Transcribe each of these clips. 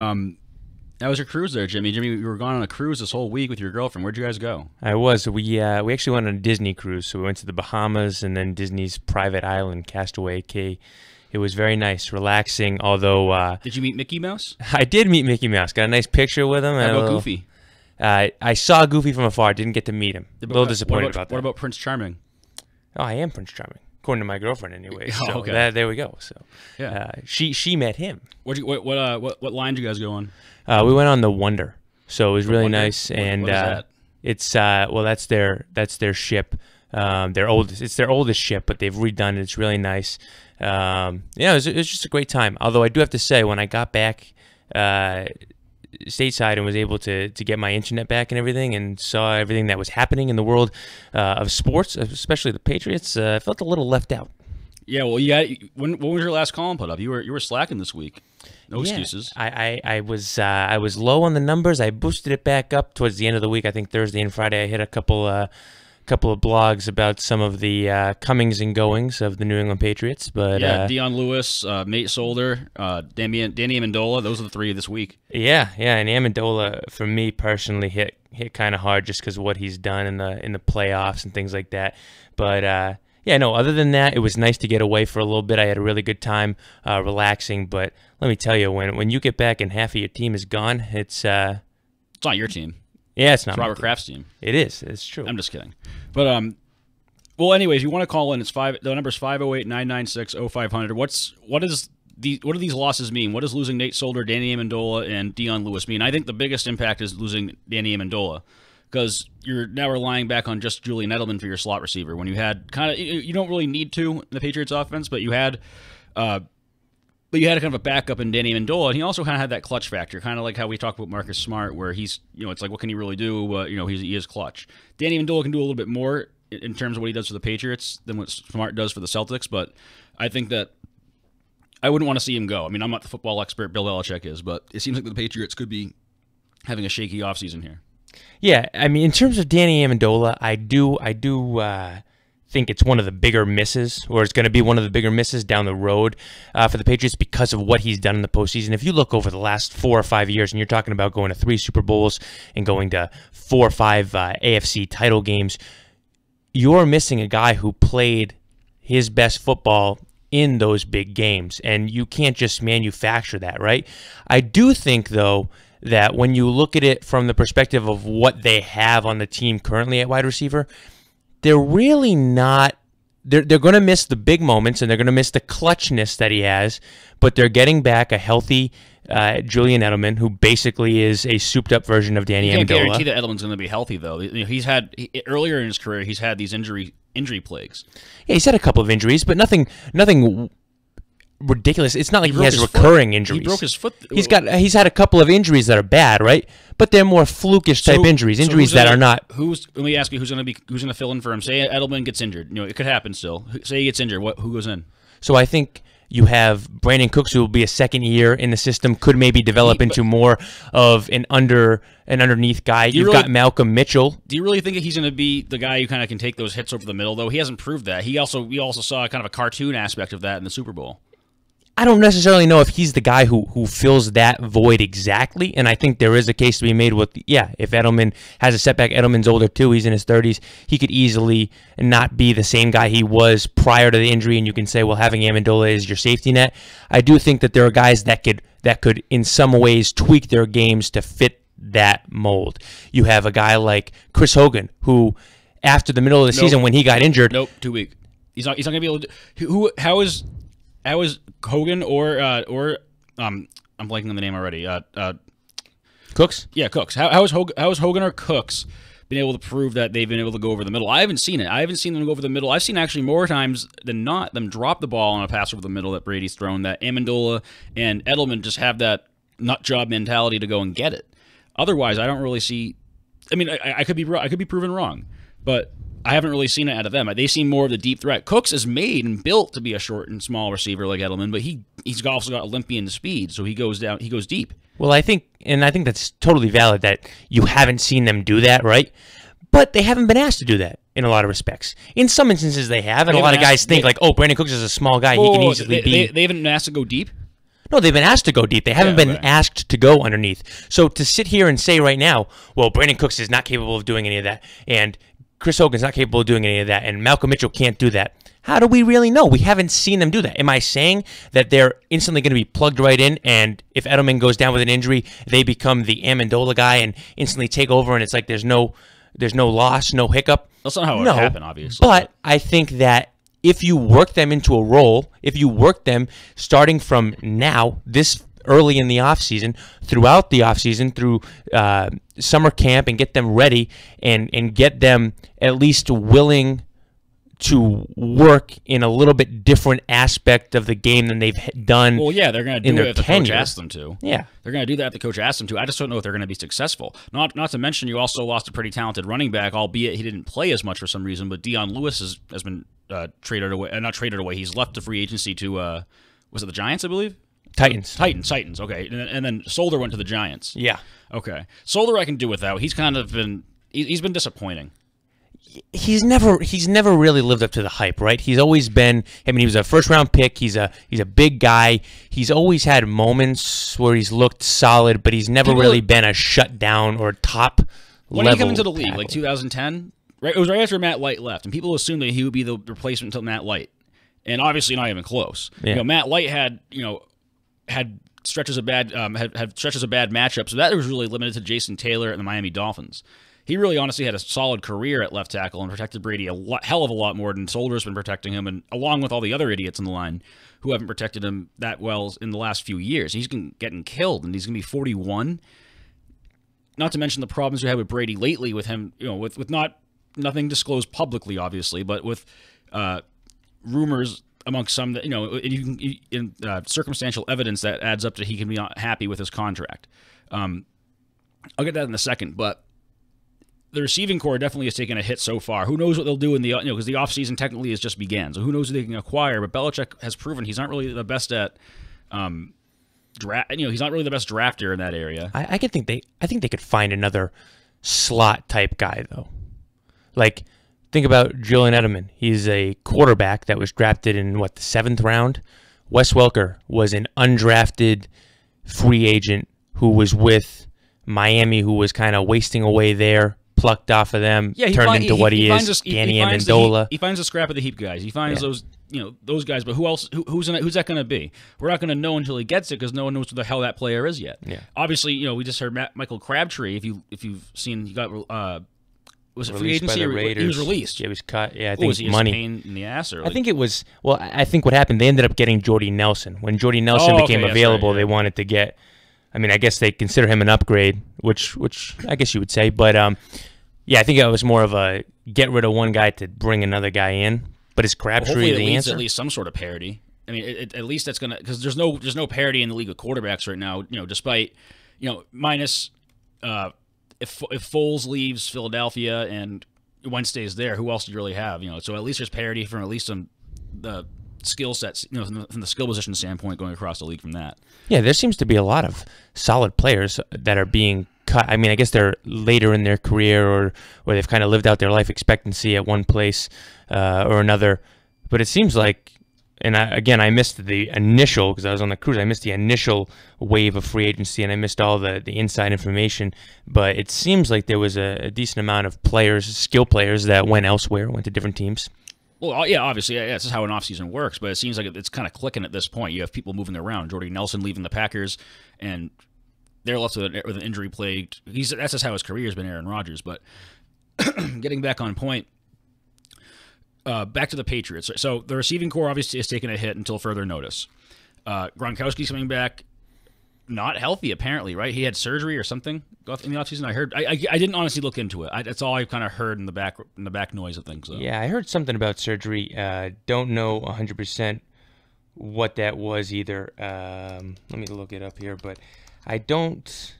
Um, how was your cruise there, Jimmy? Jimmy, you were gone on a cruise this whole week with your girlfriend. Where'd you guys go? I was. We actually went on a Disney cruise. So we went to the Bahamas and then Disney's private island, Castaway Cay. It was very nice, relaxing. Although Did you meet Mickey Mouse? I did meet Mickey Mouse. Got a nice picture with him. How about Goofy? I saw Goofy from afar. Didn't get to meet him. A little disappointed about that. What about Prince Charming? Oh, I am Prince Charming, according to my girlfriend, anyway. Oh, So okay. there we go. So Yeah. she met him. What line did you guys go on? We went on the Wonder, so it was really Wonder? nice. And What is that? it's well, that's their ship. It's their oldest ship, but they've redone it. It's really nice. It was just a great time. Although I do have to say, when I got back stateside and was able to get my internet back and everything, and saw everything that was happening in the world of sports, especially the Patriots, I felt a little left out. Yeah, well, when was your last column put up? You were slacking this week. No excuses. I was low on the numbers. I boosted it back up towards the end of the week. I think Thursday and Friday I hit a couple of blogs about some of the comings and goings of the New England Patriots. But Dion Lewis, Nate Solder, Danny Amendola. Those are the three this week. Yeah, and Amendola for me personally hit kind of hard just because of what he's done in the playoffs and things like that. But other than that, it was nice to get away for a little bit. I had a really good time relaxing. But let me tell you, when you get back and half of your team is gone, it's not your team. Yeah, it's not It's Robert Kraft's team. It is. It's true. I'm just kidding. But well, anyways, you want to call in? The number's 508-996-0500. What do these losses mean? What does losing Nate Solder, Danny Amendola, and Dion Lewis mean? I think the biggest impact is losing Danny Amendola, because you're now relying back on just Julian Edelman for your slot receiver when you had you don't really need to in the Patriots offense, but you had kind of a backup in Danny Amendola, and he also kind of had that clutch factor, kind of like how we talk about Marcus Smart, where he's, it's like, what can he really do? But, he is clutch. Danny Amendola can do a little bit more in terms of what he does for the Patriots than what Smart does for the Celtics, but I think that I wouldn't want to see him go. I mean, I'm not the football expert, Bill Belichick is, but it seems like the Patriots could be having a shaky offseason here. Yeah, I mean, in terms of Danny Amendola, I do think it's one of the bigger misses, or it's going to be one of the bigger misses down the road for the Patriots because of what he's done in the postseason. If you look over the last 4 or 5 years, and you're talking about going to 3 Super Bowls and going to 4 or 5 AFC title games, you're missing a guy who played his best football in those big games, and you can't just manufacture that, right? I do think, though, that when you look at it from the perspective of what they have on the team currently at wide receiver, they're really not. They're going to miss the big moments, and they're going to miss the clutchness that he has, but they're getting back a healthy Julian Edelman, who basically is a souped-up version of Danny Amendola. You can't guarantee that Edelman's going to be healthy, though. Earlier in his career, he's had these injury plagues. Yeah, he's had a couple of injuries, but nothing ridiculous. It's not like he has recurring injuries. He broke his foot. He's had a couple of injuries that are bad, right? But they're more flukish type injuries that are not. Let me ask you, who's going to fill in for him? Say Edelman gets injured. It could happen still. Say he gets injured. Who goes in? So I think you have Brandon Cooks, who will be a second year in the system, could maybe develop into more of an underneath guy. You've got Malcolm Mitchell. Do you really think he's going to be the guy who kind of can take those hits over the middle, though? He hasn't proved that. We also saw kind of a cartoon aspect of that in the Super Bowl. I don't necessarily know if he's the guy who fills that void exactly, and I think there is a case to be made with, if Edelman has a setback. Edelman's older too, he's in his 30s, he could easily not be the same guy he was prior to the injury, and you can say, well, having Amendola is your safety net. I do think that there are guys that could in some ways tweak their games to fit that mold. You have a guy like Chris Hogan, who after the middle of the season when he got injured... Nope, too weak. He's not going to be able to... How is Hogan or I'm blanking on the name already. Cooks? Yeah, Cooks. How is Hogan or Cooks been able to prove that they've been able to go over the middle? I haven't seen it. I haven't seen them go over the middle. I've seen actually more times than not them drop the ball on a pass over the middle that Brady's thrown, that Amendola and Edelman just have that nut job mentality to go and get it. Otherwise, I don't really see. I mean, I could be proven wrong, but I haven't really seen it out of them. They seem more of the deep threat. Cooks is made and built to be a short and small receiver like Edelman, but he's also got Olympian speed, so he goes deep. Well, I think that's totally valid that you haven't seen them do that, right? But they haven't been asked to do that in a lot of respects. In some instances, they have, and a lot of guys think Brandon Cooks is a small guy. He can easily be. They haven't been asked to go deep? No, they've been asked to go deep. They haven't been asked to go underneath. So to sit here and say right now, well, Brandon Cooks is not capable of doing any of that, and Chris Hogan's not capable of doing any of that, and Malcolm Mitchell can't do that. How do we really know? We haven't seen them do that. Am I saying that they're instantly going to be plugged right in, and if Edelman goes down with an injury, they become the Amendola guy and instantly take over, and it's like there's no loss, no hiccup? That's not how it would happen, obviously. But I think that if you work them into a role, if you work them starting from now, this early in the offseason, throughout the offseason, through summer camp, and get them ready and get them at least willing to work in a little bit different aspect of the game than they've done. Well, yeah, they're going to do it if the coach asks them to. Yeah. They're going to do that if the coach asks them to. I just don't know if they're going to be successful. Not to mention you also lost a pretty talented running back, albeit he didn't play as much for some reason, but Dion Lewis has been traded away. Not traded away. He's left the free agency to, was it the Giants, I believe? Titans. Okay. And then Solder went to the Giants. Yeah. Okay. Solder I can do without. He's kind of been disappointing. He's never really lived up to the hype, right? He's always been, I mean, he was a first-round pick. He's a big guy. He's always had moments where he's looked solid, but he's never really been a shutdown or top when level he came into the league, tackle. like 2010, right? It was right after Matt Light left, and people assumed that he would be the replacement until Matt Light, and obviously not even close. Yeah. Matt Light had stretches of bad stretches of bad matchups, so that was really limited to Jason Taylor and the Miami Dolphins. He really honestly had a solid career at left tackle and protected Brady hell of a lot more than Solder's been protecting him, and along with all the other idiots in the line who haven't protected him that well in the last few years. He's getting killed, and he's going to be 41. Not to mention the problems we had with Brady lately with him, with nothing disclosed publicly, obviously, but with rumors amongst some that, in circumstantial evidence that adds up to he can be not happy with his contract. I'll get that in a second, but the receiving core definitely has taken a hit so far. Who knows what they'll do in the because the offseason technically has just began. So who knows who they can acquire? But Belichick has proven he's not really the best at draft. He's not really the best drafter in that area. I think they could find another slot type guy though. Like think about Julian Edelman. He's a quarterback that was drafted in the 7th round. Wes Welker was an undrafted free agent who was with Miami, who was kind of wasting away there. Plucked off of them, turned into what he is. Danny Amendola. He finds a scrap of the heap guys. He finds those guys. But who else? Who's that going to be? We're not going to know until he gets it because no one knows who the hell that player is yet. Yeah. Obviously, we just heard Michael Crabtree. If you've seen, he got was it free agency? Or he was released. Yeah, he was cut. Yeah, I think was he money. A pain in the ass, or I think it was. Well, I think what happened. They ended up getting Jordy Nelson. When Jordy Nelson became available, they wanted to get. I mean, I guess they consider him an upgrade, which I guess you would say, but yeah, I think it was more of a get rid of one guy to bring another guy in. But is Crabtree the answer? At least some sort of parity. I mean, at least that's gonna because there's no parity in the league of quarterbacks right now. Despite minus if Foles leaves Philadelphia and Wentz stays there, who else do you really have? So at least there's parity from at least some the skill sets, from the skill position standpoint going across the league from that. Yeah, there seems to be a lot of solid players that are being cut. I mean, I guess they're later in their career or they've kind of lived out their life expectancy at one place or another. But it seems like, and I missed the initial, because I was on the cruise, I missed the initial wave of free agency and I missed all the inside information. But it seems like there was a decent amount of players, skill players, that went elsewhere, went to different teams. Well, yeah, obviously, this is how an offseason works, but it seems like it's kind of clicking at this point. You have people moving around. Jordy Nelson leaving the Packers, and they're left with an injury-plagued. That's just how his career has been, Aaron Rodgers. But getting back on point, back to the Patriots. So the receiving core obviously is taking a hit until further notice. Gronkowski's coming back not healthy, apparently, right? He had surgery or something in the offseason. I heard. I didn't honestly look into it. That's all I kind of heard in the back noise of things. So. Yeah, I heard something about surgery. Don't know 100% what that was either. Let me look it up here, but I don't.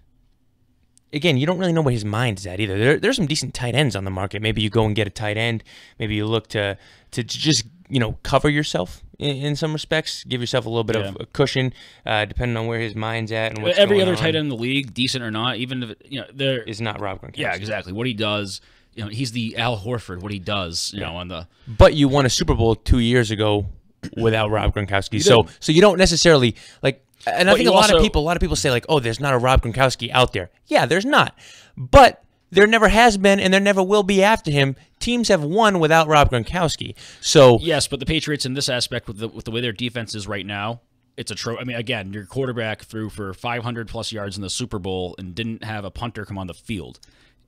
Again, you don't really know where his mind's at either. There's some decent tight ends on the market. Maybe you go and get a tight end. Maybe you look to just cover yourself in some respects, give yourself a little bit of a cushion, depending on where his mind's at and what's every going other on. tight end in the league, decent or not, even if there is not Rob Gronkowski. Yeah, exactly. What he does, he's the Al Horford. What he does, on the. But you won a Super Bowl 2 years ago without Rob Gronkowski, so you don't necessarily like. And I think a lot of people say like, oh, there's not a Rob Gronkowski out there. Yeah, there's not. But there never has been, and there never will be after him. Teams have won without Rob Gronkowski. So yes, but the Patriots in this aspect, with the way their defense is right now, it's I mean, again, your quarterback threw for 500+ yards in the Super Bowl and didn't have a punter come on the field,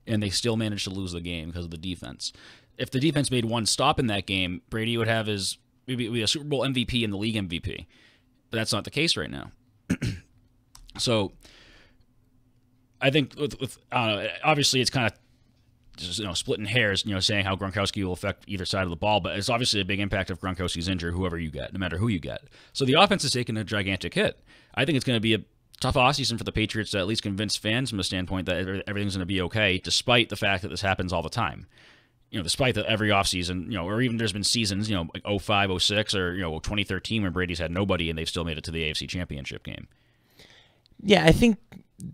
and they still managed to lose the game because of the defense. If the defense made one stop in that game, Brady would have maybe a Super Bowl MVP and the league MVP. But that's not the case right now. So I think with obviously it's kind of just, splitting hairs, saying how Gronkowski will affect either side of the ball, but it's obviously a big impact if Gronkowski's injured, whoever you get, no matter who you get. So the offense is taking a gigantic hit. I think it's going to be a tough offseason for the Patriots to at least convince fans from a standpoint that everything's going to be okay, despite the fact that this happens all the time. Despite that every offseason, or even there's been seasons, like 05, 06, or 2013 when Brady's had nobody and they've still made it to the AFC Championship game. Yeah, I think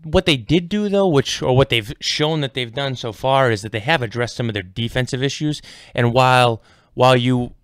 what they did do, though, or what they've shown that they've done so far, is that they have addressed some of their defensive issues. And while you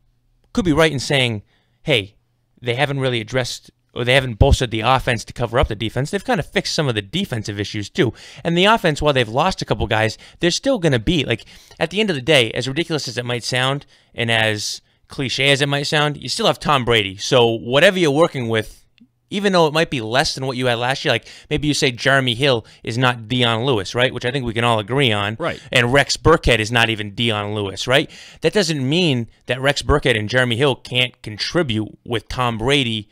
could be right in saying, hey, they haven't really addressed, or they haven't bolstered the offense to cover up the defense, they've kind of fixed some of the defensive issues too. And the offense, while they've lost a couple guys, they're still going to be, like, at the end of the day, as ridiculous as it might sound and as cliche as it might sound, you still have Tom Brady. So whatever you're working with, even though it might be less than what you had last year, like maybe you say Jeremy Hill is not Deion Lewis, right? Which I think we can all agree on. Right. And Rex Burkhead is not even Deion Lewis, right? That doesn't mean that Rex Burkhead and Jeremy Hill can't contribute with Tom Brady.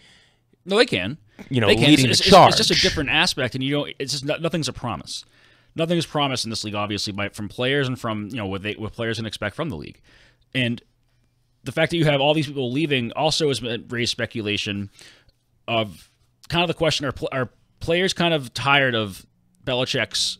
No, they can. They can. Leading the charge. It's just a different aspect, and it's just nothing's a promise. Nothing is promised in this league, obviously, from players and from what players can expect from the league. And the fact that you have all these people leaving also has raised speculation of kind of the question: are players kind of tired of Belichick's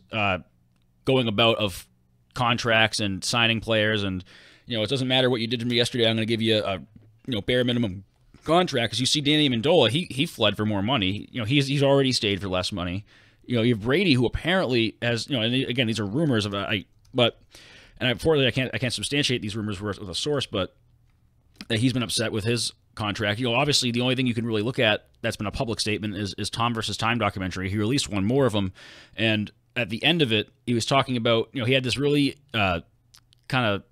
going about of contracts and signing players, and it doesn't matter what you did to me yesterday, I'm going to give you a bare minimum contract. Because you see Danny Amendola, he fled for more money. He's already stayed for less money. You have Brady, who apparently has and again, these are rumors unfortunately I can't substantiate these rumors with a source, but he's been upset with his contract. Obviously the only thing you can really look at that's been a public statement is Tom versus Time documentary. He released one more of them, and at the end of it, he was talking about he had this really kind of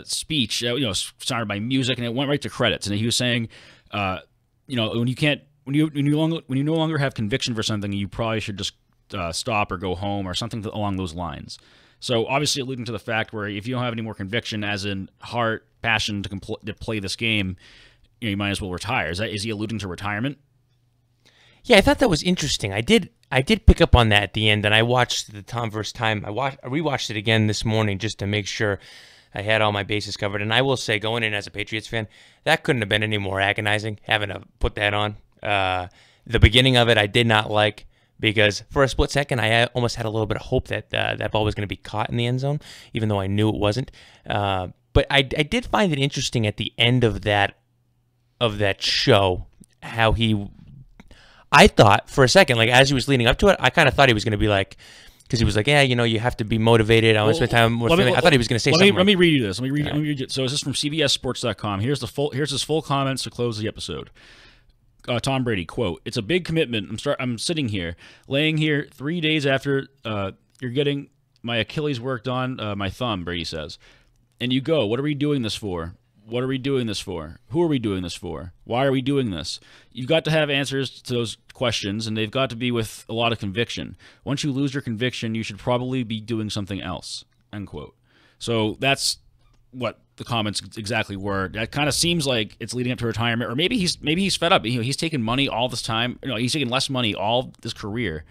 speech, surrounded by music, and it went right to credits. And he was saying, when you no longer have conviction for something, you probably should just stop or go home or something along those lines. So obviously alluding to the fact where if you don't have any more conviction, as in heart, passion to play this game, you might as well retire. Is he alluding to retirement? Yeah, I thought that was interesting. I did pick up on that at the end, and I watched the Tom vs. Time. I rewatched it again this morning just to make sure I had all my bases covered. And I will say, going in as a Patriots fan, that couldn't have been any more agonizing, having to put that on. The beginning of it I did not like, because for a split second I almost had a little bit of hope that that ball was going to be caught in the end zone, even though I knew it wasn't. But I did find it interesting at the end of that show how I thought for a second, like as he was leading up to it, I kind of thought he was going to be like, because he was like, yeah, you have to be motivated. I want to spend time with family. I thought he was going to say something. Let me read you this. Let me read it. So this is from CBSSports.com. Here's his full comments to close the episode. Tom Brady, quote, "It's a big commitment. I'm sitting here, laying here 3 days after you're getting my Achilles worked on my thumb," Brady says. "And you go, what are we doing this for? What are we doing this for? Who are we doing this for? Why are we doing this? You've got to have answers to those questions, and they've got to be with a lot of conviction. Once you lose your conviction, you should probably be doing something else," end quote. So that's what the comments exactly were. That kind of seems like it's leading up to retirement, or maybe he's fed up. He's taken money all this time. He's taken less money all this career,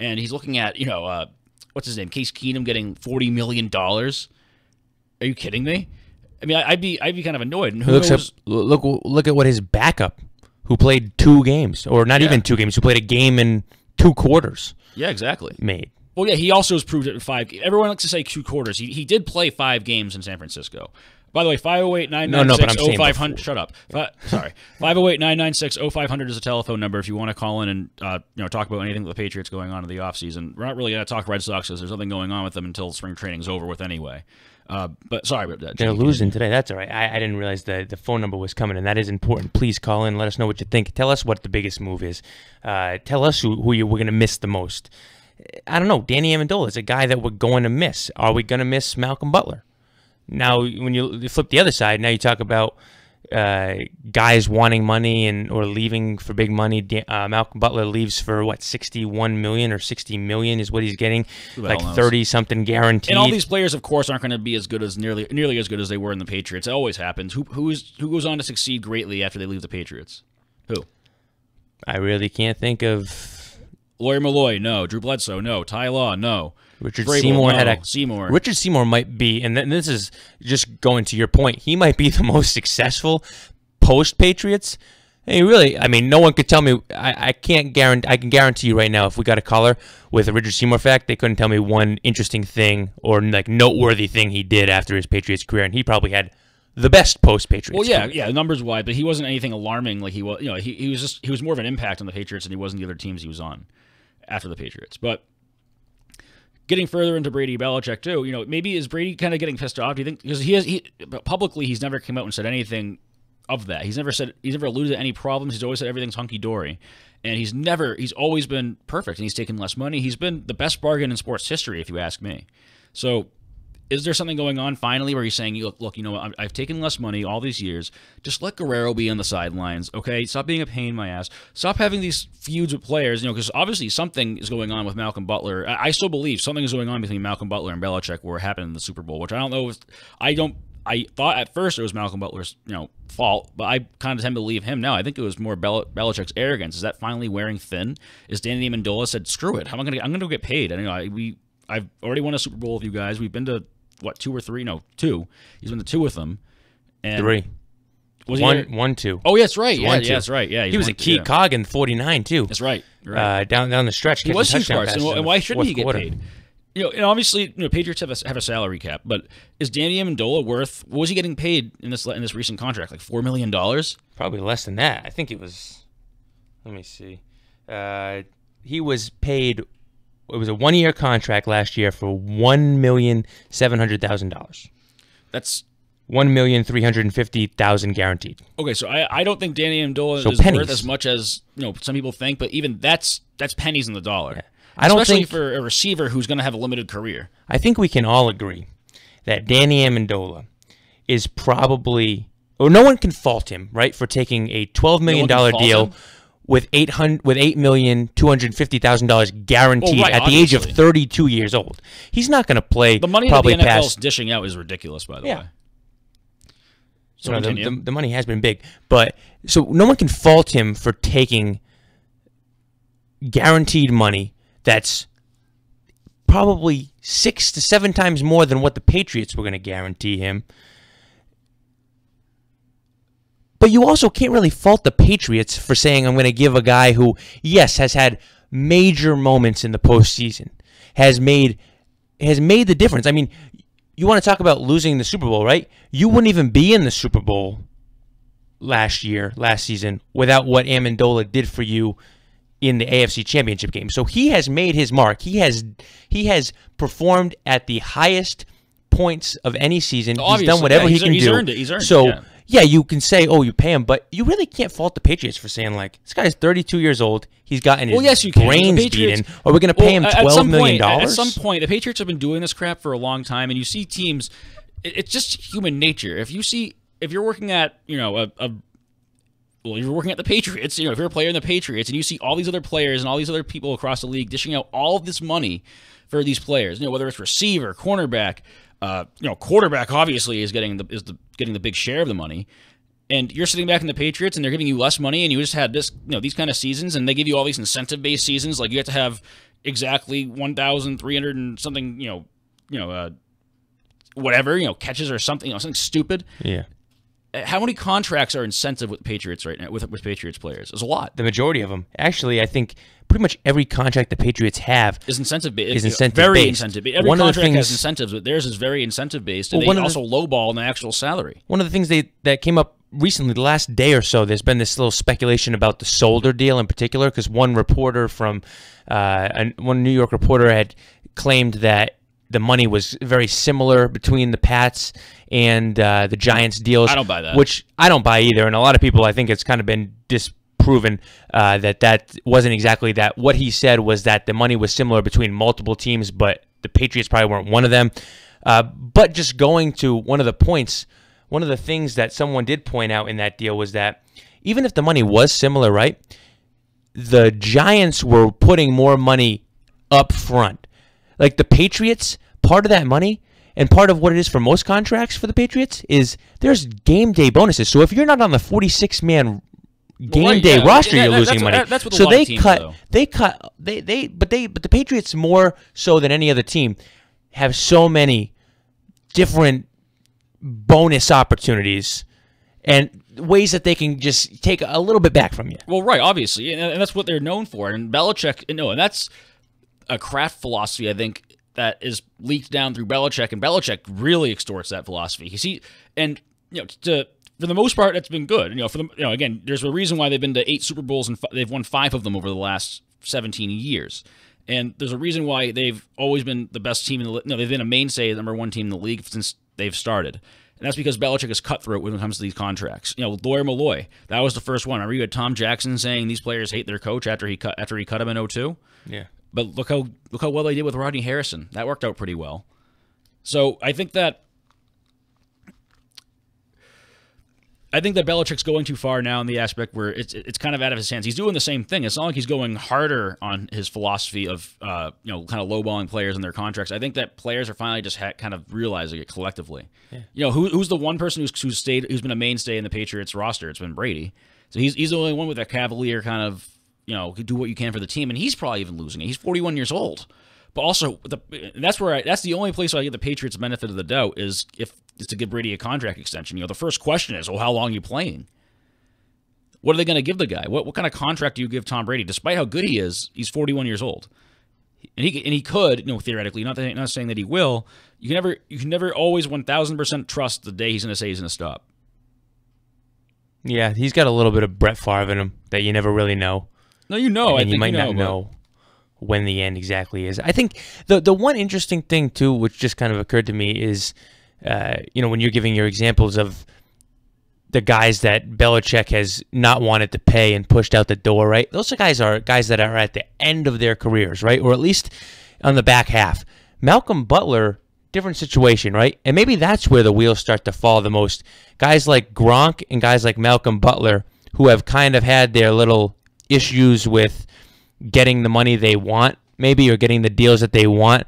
and he's looking at what's his name, Case Keenum, getting $40 million. Are you kidding me? I mean, I'd be kind of annoyed. And look at what his backup, who played 2 games, or not even 2 games, who played a game in 2 quarters. Yeah, exactly. Made. Well, yeah, he also has proved it in 5. Everyone likes to say 2 quarters. He did play 5 games in San Francisco, By the way, 508-996-0500. Shut up. Sorry. 508-996-0500 is a telephone number if you want to call in and talk about anything with the Patriots going on in the offseason. We're not really going to talk Red Sox because there's nothing going on with them until spring training's over with anyway. But sorry about that. They're losing today. That's all right. I didn't realize the phone number was coming, and that is important. Please call in. Let us know what you think. Tell us what the biggest move is. Tell us who you we're going to miss the most. I don't know. Danny Amendola is a guy that we're going to miss. Are we going to miss Malcolm Butler? Now, when you flip the other side, now you talk about guys wanting money or leaving for big money. Malcolm Butler leaves for what, $61 million or $60 million is what he's getting, like 30-something guaranteed. And all these players, of course, aren't going to be as good as nearly as good as they were in the Patriots. It always happens. Who goes on to succeed greatly after they leave the Patriots? Who? I really can't think of. Lawyer Malloy, no. Drew Bledsoe, no. Ty Law, no. Richard Vrabel, Seymour no. had a Seymour. Richard Seymour might be, and this is just going to your point. He might be the most successful post Patriots. Hey, really, I mean, no one could tell me. I can't guarantee. I can guarantee you right now, if we got a caller with a Richard Seymour fact, they couldn't tell me one interesting thing or like noteworthy thing he did after his Patriots career, and he probably had the best post Patriots. Well, yeah, numbers wise, but he wasn't anything alarming. Like he was, he was more of an impact on the Patriots than he was in the other teams he was on after the Patriots, but. Getting further into Brady Belichick too, maybe is Brady kind of getting pissed off? Do you think because publicly he's never come out and said anything of that. He's never alluded to any problems. He's always said everything's hunky dory, and he's always been perfect. And he's taken less money. He's been the best bargain in sports history, if you ask me. So, is there something going on finally where he's saying, look, I've taken less money all these years. Just let Guerrero be on the sidelines, okay? Stop being a pain in my ass. Stop having these feuds with players, because obviously something is going on with Malcolm Butler. I still believe something is going on between Malcolm Butler and Belichick where it happened in the Super Bowl, which I don't know if I thought at first it was Malcolm Butler's fault, but I kind of tend to believe him now. I think it was more Belichick's arrogance. Is that finally wearing thin? Is Danny Amendola said, screw it, I'm gonna get paid. I've already won a Super Bowl with you guys. We've been to what, 2 or 3? No, 2. He's been to 2 with them. And 3. Was one, 2. Oh, yeah, that's right. Yeah, 1, 2. That's right. Yeah, he was a key cog in 49 too. That's right. Down the stretch. He was huge parts. And why shouldn't he get paid? And obviously, Patriots have a salary cap, but is Danny Amendola worth? What was he getting paid in this recent contract? Like $4 million? Probably less than that. I think it was. Let me see. He was paid. It was a 1-year contract last year for $1,700,000. That's $1,350,000 guaranteed. Okay, so I don't think Danny Amendola is worth as much as some people think, but even that's pennies in the dollar. Yeah. Especially for a receiver who's going to have a limited career. I think we can all agree that Danny Amendola is probably, or no one can fault him, right, for taking a $12 million deal with $8,250,000 guaranteed at the age of 32 years old. He's not going to play. The money that the NFL's dishing out is ridiculous, by the way. So the money has been big, but so no one can fault him for taking guaranteed money that's probably 6 to 7 times more than what the Patriots were going to guarantee him. But you also can't really fault the Patriots for saying, I'm going to give a guy who, yes, has had major moments in the postseason, has made the difference. I mean, you want to talk about losing the Super Bowl, right? You wouldn't even be in the Super Bowl last season, without what Amendola did for you in the AFC Championship game. So he has made his mark. He has performed at the highest points of any season. Obviously, he's done whatever he can do. He's earned it. So, yeah, you can say, oh, you pay him, but you really can't fault the Patriots for saying, like, this guy's 32 years old. He's gotten his brains beaten. Are we going to pay him $12 million? At some point, the Patriots have been doing this crap for a long time, and you see teams, it's just human nature. If you're working at, you're working at the Patriots, if you're a player in the Patriots, and you see all these other players and all these other people across the league dishing out all of this money for these players, whether it's receiver, cornerback, quarterback obviously is getting the big share of the money, and you're sitting back in the Patriots and they're giving you less money, and you just had this, these kind of seasons, and they give you all these incentive-based seasons, like you have to have exactly 1,300 and something, whatever, catches or something, something stupid. Yeah. how many contracts are incentive with Patriots right now, with Patriots players? There's a lot. The majority of them. Actually, I think pretty much every contract the Patriots have is incentive-based. Very incentive-based. Every contract has incentives, but theirs is very incentive-based, and they also lowball in the actual salary. One of the things that came up recently, the last day or so, there's been this little speculation about the Solder deal in particular, because one reporter from one New York reporter had claimed that the money was very similar between the Pats and the Giants deals. I don't buy that. Which I don't buy either, and a lot of people, I think it's kind of been disproven that wasn't exactly that. What he said was that the money was similar between multiple teams, but the Patriots probably weren't one of them. But just going to one of the points, one of the things that someone did point out in that deal was that even if the money was similar, right, the Giants were putting more money up front. Like the Patriots, part of that money and part of what it is for most contracts for the Patriots is there's game day bonuses. So if you're not on the 46-man game day roster, you're losing money. That's what so they cut. But the Patriots more so than any other team have so many different bonus opportunities and ways that they can just take a little bit back from you. Well, right, obviously, and that's what they're known for. And Belichick, and that's a Kraft philosophy, I think, that is leaked down through Belichick, and Belichick really extorts that philosophy. For the most part, that's been good. Again, there's a reason why they've been to 8 Super Bowls and they've won 5 of them over the last 17 years. And there's a reason why they've always been the best team in the they've been a mainstay, the #1 team in the league since they've started. And that's because Belichick is cutthroat when it comes to these contracts. Lawyer Malloy, that was the first one. I remember you had Tom Jackson saying these players hate their coach after he cut him in 2002. Yeah. But look how well they did with Rodney Harrison. That worked out pretty well. So I think that Belichick's going too far now in the aspect where it's kind of out of his hands. He's doing the same thing. It's not like he's going harder on his philosophy of kind of lowballing players and their contracts. I think that players are finally just kind of realizing it collectively. Yeah. Who's the one person who's been a mainstay in the Patriots roster? It's been Brady. So he's the only one with that cavalier kind of do what you can for the team, and he's probably even losing it. He's 41 years old. But also, that's the only place where I get the Patriots' benefit of the doubt is to give Brady a contract extension. The first question is, how long are you playing? What are they going to give the guy? What kind of contract do you give Tom Brady? Despite how good he is, he's 41 years old, and he could, theoretically, not saying that he will. You can never always 1,000% trust the day he's going to say he's going to stop. Yeah, he's got a little bit of Brett Favre in him that you never really know. No, I think you might not know when the end exactly is. I think the one interesting thing too, which just kind of occurred to me, is when you're giving your examples of the guys that Belichick has not wanted to pay and pushed out the door, right? Those are guys that are at the end of their careers, right? Or at least on the back half. Malcolm Butler, different situation, right? And maybe that's where the wheels start to fall the most. Guys like Gronk and guys like Malcolm Butler, who have kind of had their little issues with getting the money they want, maybe, or getting the deals that they want.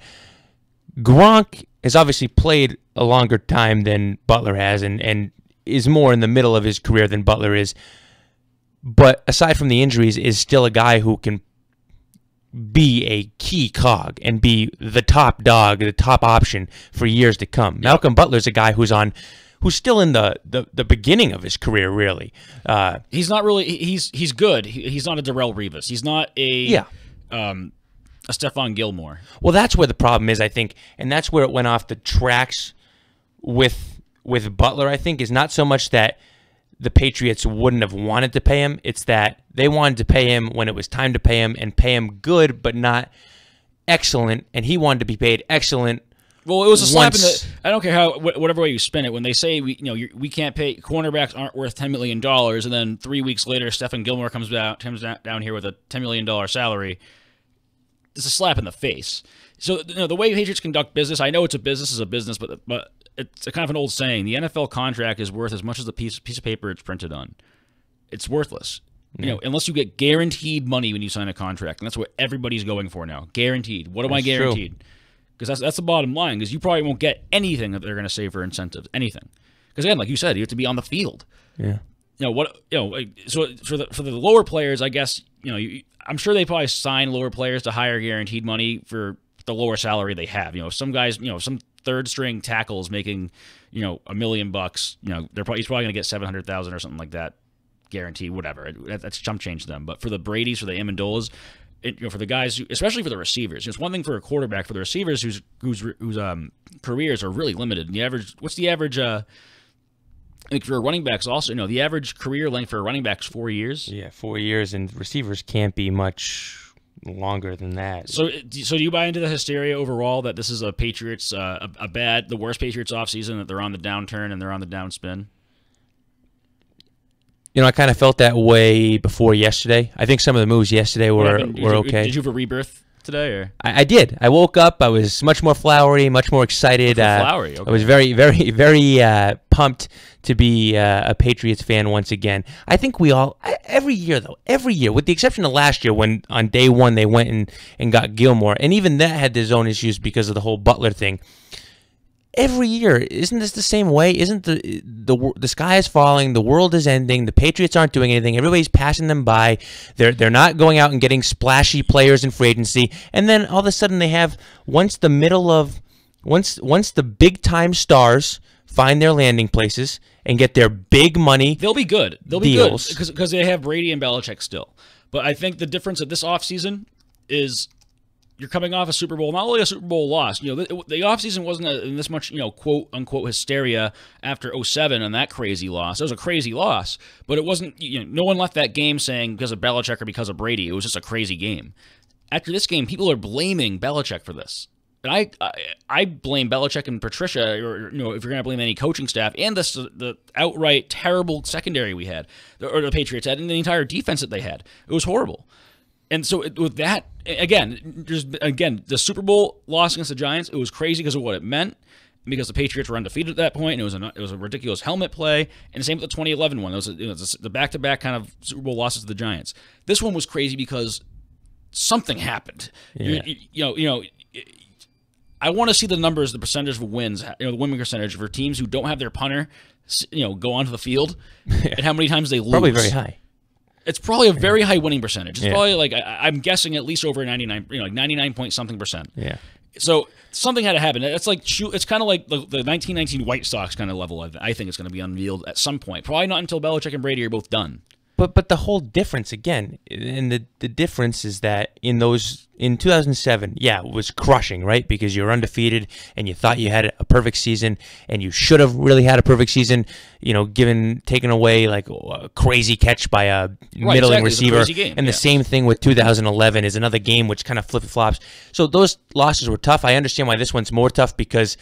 Gronk has obviously played a longer time than Butler has and is more in the middle of his career than Butler is. But aside from the injuries, is still a guy who can be a key cog and be the top dog, the top option for years to come. Yep. Malcolm Butler's a guy who's still in the beginning of his career, really. He's not really. He's good. He's not a Darrelle Revis. He's not a Stephon Gilmore. Well, that's where the problem is, I think, and that's where it went off the tracks with Butler. I think is not so much that the Patriots wouldn't have wanted to pay him. It's that they wanted to pay him when it was time to pay him and pay him good, but not excellent. And he wanted to be paid excellent. Well, it was a slap in the. I don't care whatever way you spin it. When they say we we can't pay, cornerbacks aren't worth $10 million, and then 3 weeks later, Stephon Gilmore comes down here with a $10 million salary. It's a slap in the face. So the way Patriots conduct business, I know it's a business is a business, but it's a kind of an old saying. The NFL contract is worth as much as the piece of paper it's printed on. It's worthless. Unless you get guaranteed money when you sign a contract, and that's what everybody's going for now. Guaranteed. What am I guaranteed? Because that's the bottom line. Because you probably won't get anything that they're going to say for incentives. Anything. Because again, like you said, you have to be on the field. Yeah. So for the lower players, I guess I'm sure they probably sign lower players to higher guaranteed money for the lower salary they have. Some guys, some third string tackle is making, $1 million. He's probably going to get 700,000 or something like that, guaranteed. Whatever. That's chump change to them. But for the Bradys, for the Amendolas, for the guys, especially for the receivers, it's one thing for a quarterback. For the receivers, whose careers are really limited. What's the average? Like for running backs, also, the average career length for a running back is 4 years. Yeah, 4 years, and receivers can't be much longer than that. So do you buy into the hysteria overall that this is a Patriots, the worst Patriots offseason, that they're on the downturn and they're on the downspin? I kind of felt that way before yesterday. I think some of the moves yesterday were okay. Did you have a rebirth today? Or? I did. I woke up. I was much more flowery, much more excited. Flowery. Okay. I was very, very, very pumped to be a Patriots fan once again. I think we all, every year, with the exception of last year when on day one they went and got Gilmore, and even that had its own issues because of the whole Butler thing. Every year, isn't this the same way? Isn't the sky is falling, the world is ending, the Patriots aren't doing anything, everybody's passing them by, they're not going out and getting splashy players in free agency, and then all of a sudden they have, once the big time stars find their landing places and get their big money, they'll be good. They'll deals. be good because they have Brady and Belichick still. But I think the difference of this offseason is you're coming off a Super Bowl, not only a Super Bowl loss. The offseason wasn't this much, quote unquote hysteria after 2007 and that crazy loss. It was a crazy loss, but it wasn't. No one left that game saying because of Belichick or because of Brady. It was just a crazy game. After this game, people are blaming Belichick for this, and I blame Belichick and Patricia, or if you're going to blame any coaching staff, and the outright terrible secondary we had, or the Patriots had, and the entire defense that they had. It was horrible. And so with that, again, the Super Bowl loss against the Giants, it was crazy because of what it meant, because the Patriots were undefeated at that point, and it was a ridiculous helmet play. And the same with the 2011 one. It was the back-to-back kind of Super Bowl losses to the Giants. This one was crazy because something happened. Yeah. I want to see the numbers, the percentage of wins, the winning percentage for teams who don't have their punter, go onto the field, and how many times they lose. Probably very high. It's probably a very high winning percentage. It's probably like I'm guessing at least over 99, like 99 point something percent. Yeah. So something had to happen. It's kind of like the 1919 White Sox kind of level. I think it's going to be unveiled at some point. Probably not until Belichick and Brady are both done. But the whole difference again, and the difference is that in 2007, it was crushing, right? Because you were undefeated and you thought you had a perfect season, and you should have really had a perfect season. Taken away like a crazy catch by a middling receiver, and the same thing with 2011 is another game which kind of flip flops. So those losses were tough. I understand why this one's more tough because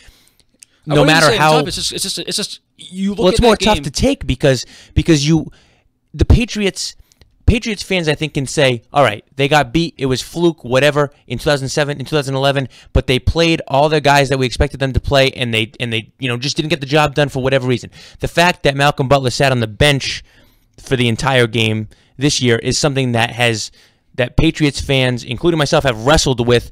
no matter how tough, it's just you look. Well, it's at more that tough game, to take because the Patriots fans, I think, can say, all right, they got beat. It was fluke, whatever, in 2007, in 2011, but they played all their guys that we expected them to play, and they just didn't get the job done for whatever reason. The fact that Malcolm Butler sat on the bench for the entire game this year is something that Patriots fans, including myself, have wrestled with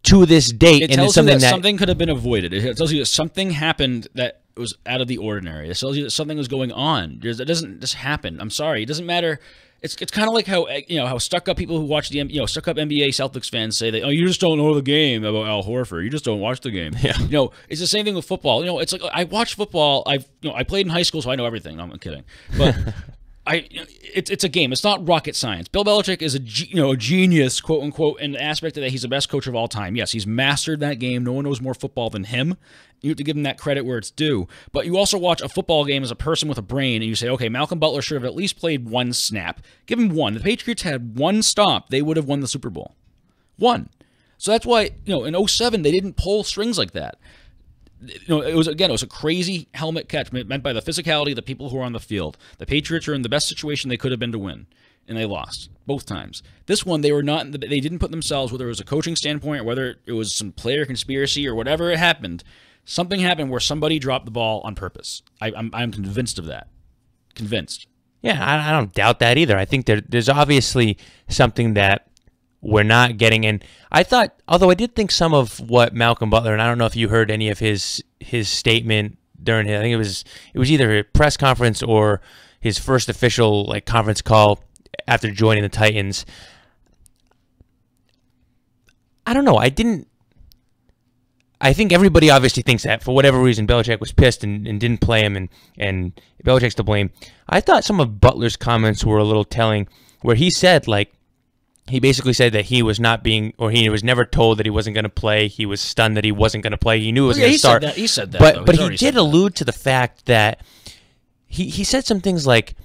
to this date. It tells you that something could have been avoided. It tells you that something happened that was out of the ordinary. It tells you that something was going on. It doesn't just happen. I'm sorry. It doesn't matter. It's kind of like how stuck up people who watch stuck up NBA Celtics fans say that you just don't know the game about Al Horford. You just don't watch the game. Yeah. It's the same thing with football. It's like I watch football. I played in high school, so I know everything. No, I'm kidding, but. It's a game. It's not rocket science. Bill Belichick is a genius, quote unquote, in the aspect that he's the best coach of all time. Yes, he's mastered that game. No one knows more football than him. You have to give him that credit where it's due. But you also watch a football game as a person with a brain, and you say, okay, Malcolm Butler should have at least played one snap. Give him one. The Patriots had one stop. They would have won the Super Bowl. One. So that's why, in 2007, they didn't pull strings like that. It was a crazy helmet catch meant by the physicality of the people who were on the field. The Patriots are in the best situation they could have been to win, and they lost both times. This one, they were not. They didn't put themselves, whether it was a coaching standpoint or whether it was some player conspiracy or whatever it happened. Something happened where somebody dropped the ball on purpose. I'm convinced of that. Convinced. Yeah, I don't doubt that either. I think there's obviously something that we're not getting. And I thought, although I did think some of what Malcolm Butler, and I don't know if you heard any of his statement during I think it was either a press conference or his first official conference call after joining the Titans. I don't know. I think everybody obviously thinks that for whatever reason Belichick was pissed and didn't play him, and Belichick's to blame. I thought some of Butler's comments were a little telling, where he said, like, he basically said that he was not being, or he was never told that he wasn't going to play. He was stunned that he wasn't going to play. He knew it was going to start. He said that. But he did allude to the fact that he said some things like,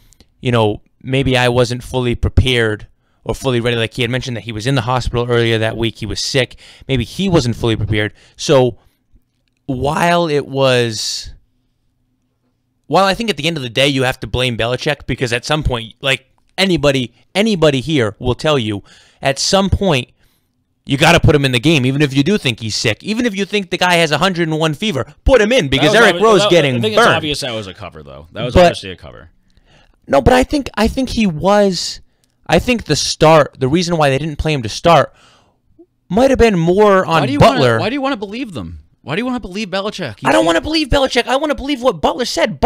you know, maybe I wasn't fully prepared or fully ready. Like he had mentioned that he was in the hospital earlier that week. He was sick. Maybe he wasn't fully prepared. So while I think at the end of the day you have to blame Belichick, because at some point, like anybody here will tell you, at some point you got to put him in the game, even if you do think he's sick. Even if you think the guy has 101 fever, put him in, because Eric Rowe's getting burned. I think it's obvious that was a cover, though. That was obviously a cover. No, but I think he was. I think the reason why they didn't play him to start might have been more on Butler. Why do you want to believe them? Why do you want to believe Belichick? I don't want to believe Belichick. I want to believe what Butler said.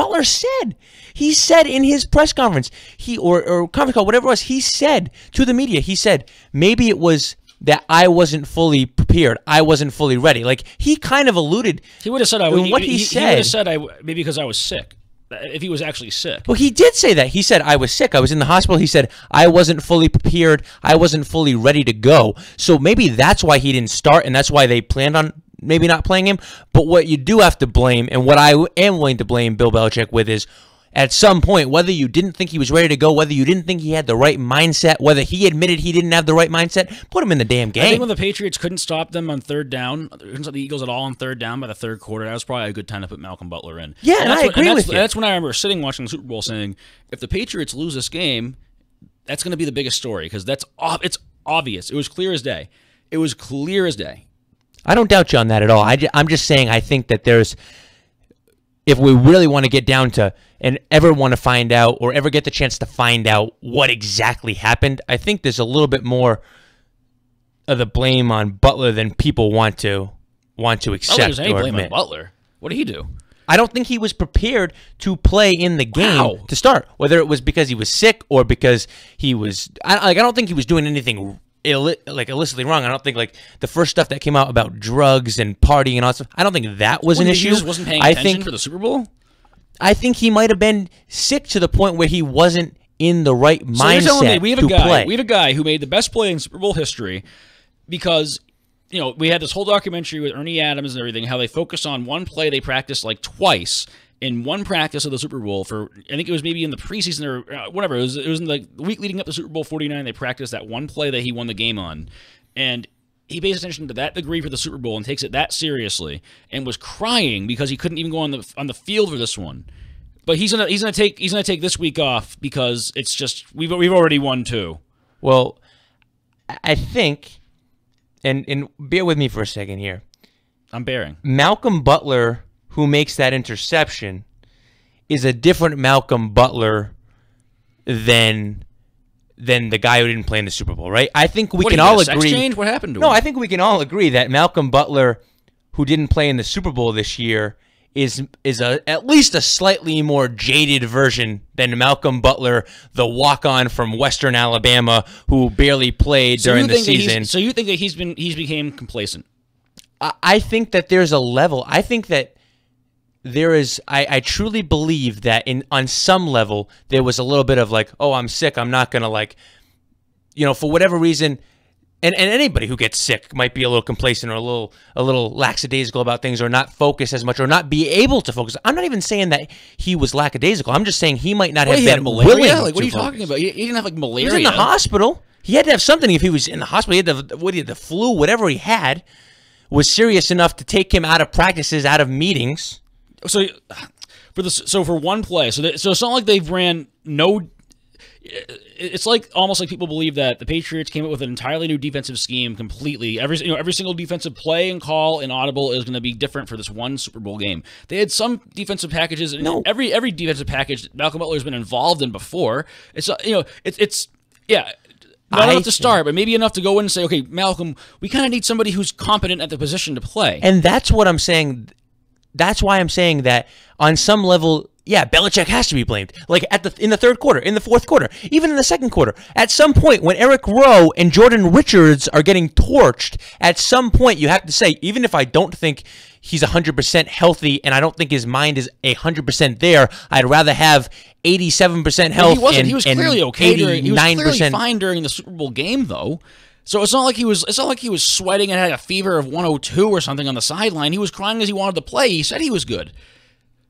He said in his press conference, or conference call, whatever it was, he said to the media, he said, maybe it was that I wasn't fully prepared. I wasn't fully ready. Like, he kind of alluded. He would have said, he would have said, maybe because I was sick. If he was actually sick. Well, he did say that. He said, I was sick. I was in the hospital. He said, I wasn't fully prepared. I wasn't fully ready to go. So maybe that's why he didn't start, and that's why they planned on maybe not playing him. But what you do have to blame, and what I am willing to blame Bill Belichick with, is at some point, whether you didn't think he was ready to go, whether you didn't think he had the right mindset, whether he admitted he didn't have the right mindset, put him in the damn game. I think when the Patriots couldn't stop them on third down, couldn't stop the Eagles at all on third down by the third quarter, that was probably a good time to put Malcolm Butler in. Yeah, and I agree with you. That's when I remember sitting watching the Super Bowl saying, if the Patriots lose this game, that's going to be the biggest story, because it's obvious. It was clear as day. It was clear as day. I don't doubt you on that at all. I'm just saying I think that if we really want to get down to and ever want to find out or ever get the chance to find out what exactly happened, I think there's a little bit more of the blame on Butler than people want to accept. There's any blame on Butler. What did he do? I don't think he was prepared to play in the game to start, whether it was because he was sick or because he was. I don't think he was doing anything illicitly wrong. I don't think like the first stuff that came out about drugs and partying and all that stuff, I don't think that was an issue. He just wasn't paying attention for the Super Bowl? I think he might have been sick to the point where he wasn't in the right mindset you're telling me we have play. We have a guy who made the best play in Super Bowl history because, you know, we had this whole documentary with Ernie Adams and everything, how they focused on one play they practiced like twice in one practice of the Super Bowl for, I think it was maybe in the preseason or whatever. It was in the week leading up to Super Bowl 49. They practiced that one play that he won the game on. And he pays attention to that degree for the Super Bowl and takes it that seriously and was crying because he couldn't even go on the field for this one. But he's gonna take this week off because it's just we've already won two. Well, I think, and bear with me for a second here. I'm bearing. Malcolm Butler, who makes that interception, is a different Malcolm Butler than the guy who didn't play in the Super Bowl, right? I think we can all agree. Sex change? What happened to him? No, I think we can all agree that Malcolm Butler, who didn't play in the Super Bowl this year, is at least a slightly more jaded version than Malcolm Butler, the walk-on from Western Alabama who barely played during the season. So you think that he's became complacent? I think that there's a level. I think that there is. I truly believe that on some level there was a little bit of like, oh, I'm sick. I'm not gonna for whatever reason. And anybody who gets sick might be a little complacent or a little lackadaisical about things, or not focus as much, or not be able to focus. I'm not even saying that he was lackadaisical. I'm just saying he might not have been willing. Like, what are you talking about? He didn't have like malaria. He was in the hospital. He had to have something. If he was in the hospital, he had the flu, whatever he had, was serious enough to take him out of practices, out of meetings. So for one play, so it's not like they've ran no. It's like almost like people believe that the Patriots came up with an entirely new defensive scheme completely. Every single defensive play and call and audible is going to be different for this one Super Bowl game. They had some defensive packages. No. Every defensive package Malcolm Butler's been involved in before. It's not enough to start, but maybe enough to go in and say, okay, Malcolm, we kind of need somebody who's competent at the position to play. And that's what I'm saying. That's why I'm saying that on some level yeah, Belichick has to be blamed. Like in the third quarter, in the fourth quarter, even in the second quarter. At some point, when Eric Rowe and Jordan Richards are getting torched, at some point you have to say, even if I don't think he's 100% healthy and I don't think his mind is 100% there, I'd rather have 87% health. He was clearly okay. He was clearly fine during the Super Bowl game, though. So it's not like he was sweating and had a fever of 102 or something on the sideline. He was crying as he wanted to play. He said he was good.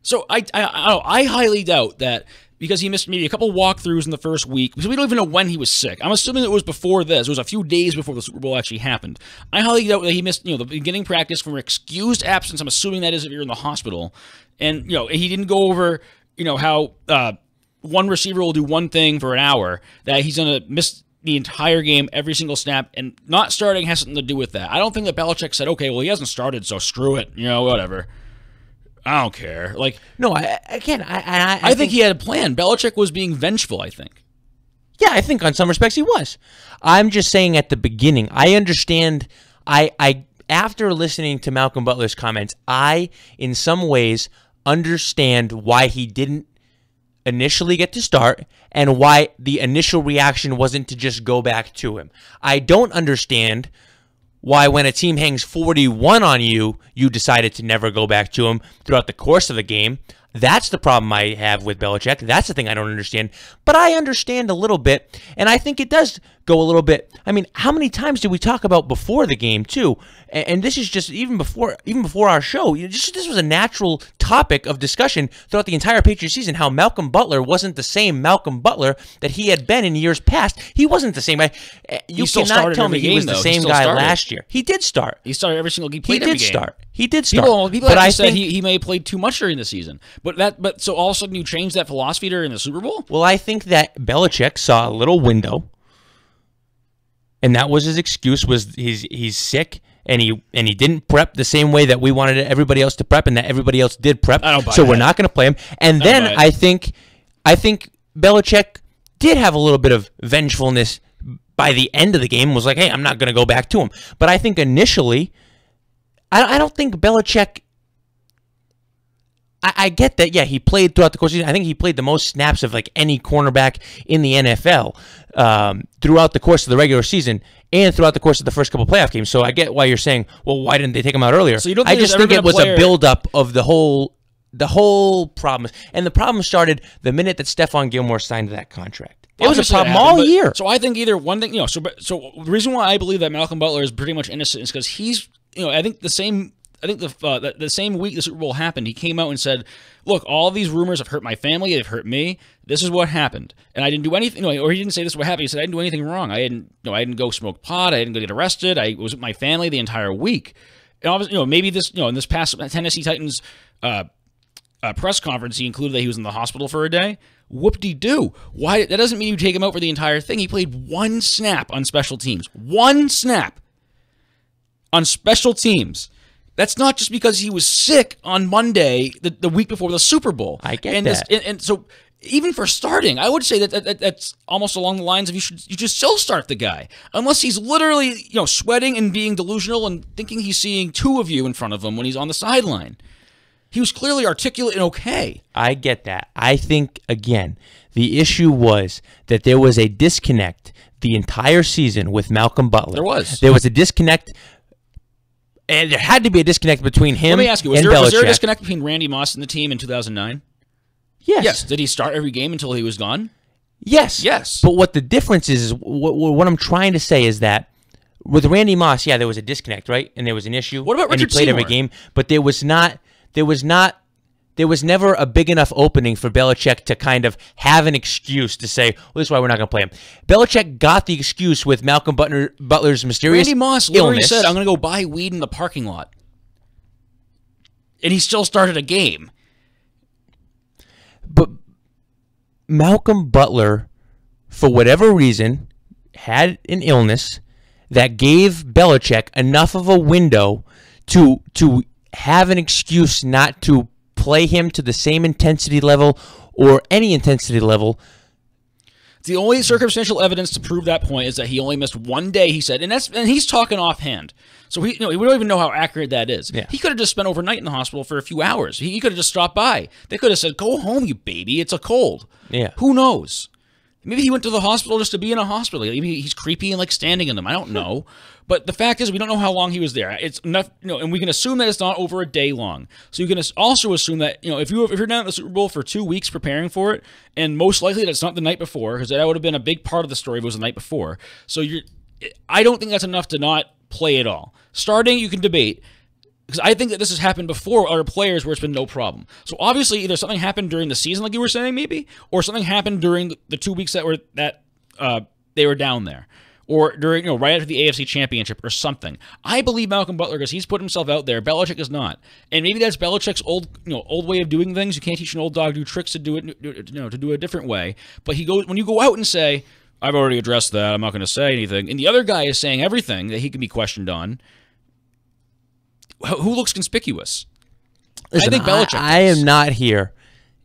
So I highly doubt that, because he missed maybe a couple walkthroughs in the first week, because we don't even know when he was sick. I'm assuming it was before this. It was a few days before the Super Bowl actually happened. I highly doubt that he missed, the beginning practice from excused absence. I'm assuming that is if you're in the hospital. And, he didn't go over, how one receiver will do one thing for an hour, that he's going to miss the entire game, every single snap, and not starting has something to do with that. I don't think that Belichick said, okay, well, he hasn't started, so screw it, whatever. I don't care. No, I think he had a plan. Belichick was being vengeful, I think. Yeah, I think on some respects he was. I'm just saying at the beginning, I understand. I after listening to Malcolm Butler's comments, I, in some ways, understand why he didn't initially get to start and why the initial reaction wasn't to just go back to him. I don't understand why, when a team hangs 41 on you, you decided to never go back to him throughout the course of the game. That's the problem I have with Belichick. That's the thing I don't understand. But I understand a little bit, and I think it does go a little bit. I mean, how many times did we talk about before the game, too? And this is just even before our show. This was a natural topic of discussion throughout the entire Patriots season, how Malcolm Butler wasn't the same Malcolm Butler that he had been in years past. He wasn't the same guy. You cannot tell me he was the same guy last year. He did start. He started every single game. He did start. He did start. People actually said he may have played too much during the season. But so all of a sudden you changed that philosophy during the Super Bowl? Well, I think that Belichick saw a little window, and that was his excuse, was he's sick, and he didn't prep the same way that we wanted everybody else to prep, and that everybody else did prep. So we're not going to play him. And then I think Belichick did have a little bit of vengefulness by the end of the game, was like, hey, I'm not going to go back to him. But I think initially, I don't think Belichick, I get that, yeah, he played throughout the course of the season. I think he played the most snaps of any cornerback in the NFL throughout the course of the regular season and throughout the course of the first couple playoff games. So I get why you're saying, well, why didn't they take him out earlier? So you don't think I just think it was a buildup of the whole problem. And the problem started the minute that Stephon Gilmore signed that contract. It was a problem all year. So I think either one thing, so the reason why I believe that Malcolm Butler is pretty much innocent is because he's, I think the same week the Super Bowl happened, he came out and said, look, all these rumors have hurt my family, they've hurt me. This is what happened. And I didn't do anything, or he didn't say this is what happened. He said, I didn't do anything wrong. I didn't go smoke pot. I didn't go get arrested. I was with my family the entire week. And obviously, maybe this, in this past Tennessee Titans press conference, he included that he was in the hospital for a day. Whoop-de-doo. Why? That doesn't mean you take him out for the entire thing. He played one snap on special teams. One snap on special teams. That's not just because he was sick on Monday, the week before the Super Bowl. I get that. And so even for starting, I would say that's almost along the lines of you should still start the guy. Unless he's literally sweating and being delusional and thinking he's seeing two of you in front of him when he's on the sideline. He was clearly articulate and okay. I get that. I think, again, the issue was that there was a disconnect the entire season with Malcolm Butler. There was a disconnect. And there had to be a disconnect between him and Belichick. Let me ask you, was there a disconnect between Randy Moss and the team in 2009? Yes. Did he start every game until he was gone? Yes. But what the difference is what I'm trying to say is that with Randy Moss, yeah, there was a disconnect, right? And there was an issue. What about Richard And he played Seymour? every game, but there was never a big enough opening for Belichick to kind of have an excuse to say, well, this is why we're not going to play him. Belichick got the excuse with Malcolm Butler's mysterious Randy Moss literally illness. said, I'm going to go buy weed in the parking lot. And he still started a game. But Malcolm Butler, for whatever reason, had an illness that gave Belichick enough of a window to have an excuse not to play him to the same intensity level or any intensity level The only circumstantial evidence to prove that point is that he only missed 1 day, he said. And he's talking offhand. So we don't even know how accurate that is. Yeah. He could have just spent overnight in the hospital for a few hours. He could have just stopped by. They could have said, "Go home, you baby. It's a cold." Yeah. Who knows? Maybe he went to the hospital just to be in a hospital. Maybe he's creepy and like standing in them. I don't know. But the fact is, we don't know how long he was there. It's enough, and we can assume that it's not over a day long. So you can also assume that, if you're down at the Super Bowl for 2 weeks preparing for it, and most likely that's not the night before, because that would have been a big part of the story if it was the night before. So I don't think that's enough to not play it all. Starting, you can debate, because I think that this has happened before other players where it's been no problem. So obviously, either something happened during the season, like you were saying, maybe, or something happened during the 2 weeks that they were down there, or during right after the AFC Championship or something. I believe Malcolm Butler because he's put himself out there. Belichick is not, and maybe that's Belichick's old way of doing things. You can't teach an old dog new tricks to do it, to do it a different way. But when you go out and say, "I've already addressed that. I'm not going to say anything," and the other guy is saying everything that he can be questioned on. Who looks conspicuous? Listen, I think Belichick I am not here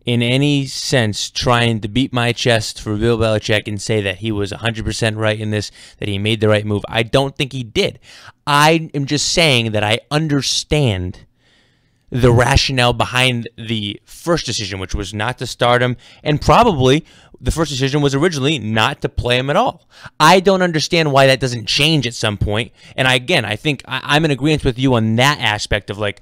in any sense trying to beat my chest for Bill Belichick and say that he was 100% right in this, that he made the right move. I don't think he did. I am just saying that I understand the rationale behind the first decision, which was not to start him, and probably the first decision was originally not to play him at all. I don't understand why that doesn't change at some point. And I think I'm in agreement with you on that aspect of like,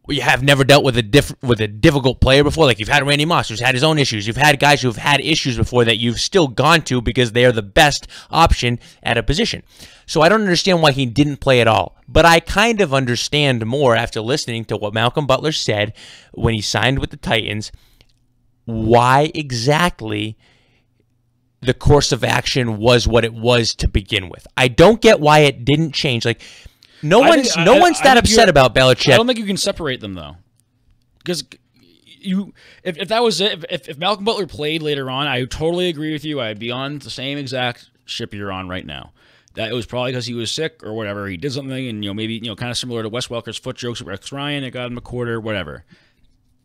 you have never dealt with a difficult player before. Like you've had Randy Moss, who's had his own issues. You've had guys who've had issues before that you've still gone to because they are the best option at a position. So I don't understand why he didn't play at all. But I kind of understand more after listening to what Malcolm Butler said when he signed with the Titans, why exactly the course of action was what it was to begin with. I don't get why it didn't change. Like, no one's that upset about Belichick. I don't think you can separate them though, because if that was it, if Malcolm Butler played later on, I totally agree with you. I'd be on the same exact ship you're on right now. That it was probably because he was sick or whatever. He did something, and maybe kind of similar to Wes Welker's foot jokes with Rex Ryan. It got him a quarter, whatever.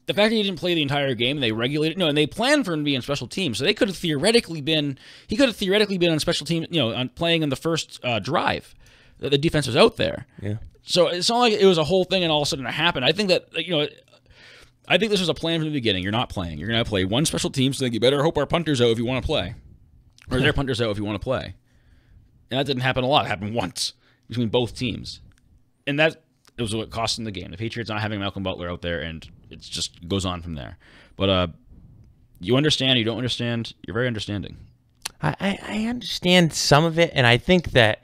The fact that he didn't play the entire game, they regulated and they planned for him to be on special teams, so they could have theoretically been. He could have theoretically been on special teams, on playing in the first drive. The defense was out there. Yeah. So it's not like it was a whole thing and all of a sudden it happened. I think that, I think this was a plan from the beginning. You're not playing. You're going to play one special team, so you better hope our punter's out if you want to play. Or their punter's out if you want to play. And that didn't happen a lot. It happened once between both teams. And that was what cost them the game. The Patriots not having Malcolm Butler out there, and it just goes on from there. But you understand, you don't understand, you're very understanding. I understand some of it, and I think that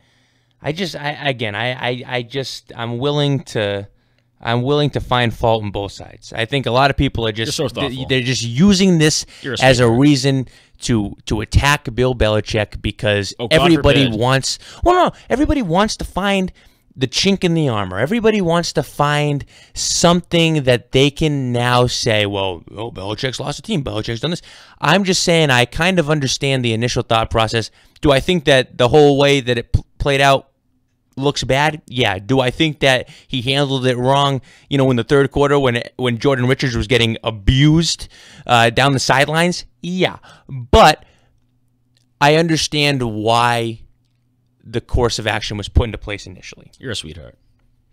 I'm willing to find fault on both sides. I think a lot of people are just they're just using this as a reason to attack Bill Belichick because everybody wants to find the chink in the armor. Everybody wants to find something that they can now say, well, Belichick's lost a team. Belichick's done this. I'm just saying I kind of understand the initial thought process. Do I think that the whole way that it played out looks bad? Yeah. Do I think that he handled it wrong, in the third quarter when Jordan Richards was getting abused down the sidelines? Yeah. But I understand why the course of action was put into place initially. You're a sweetheart.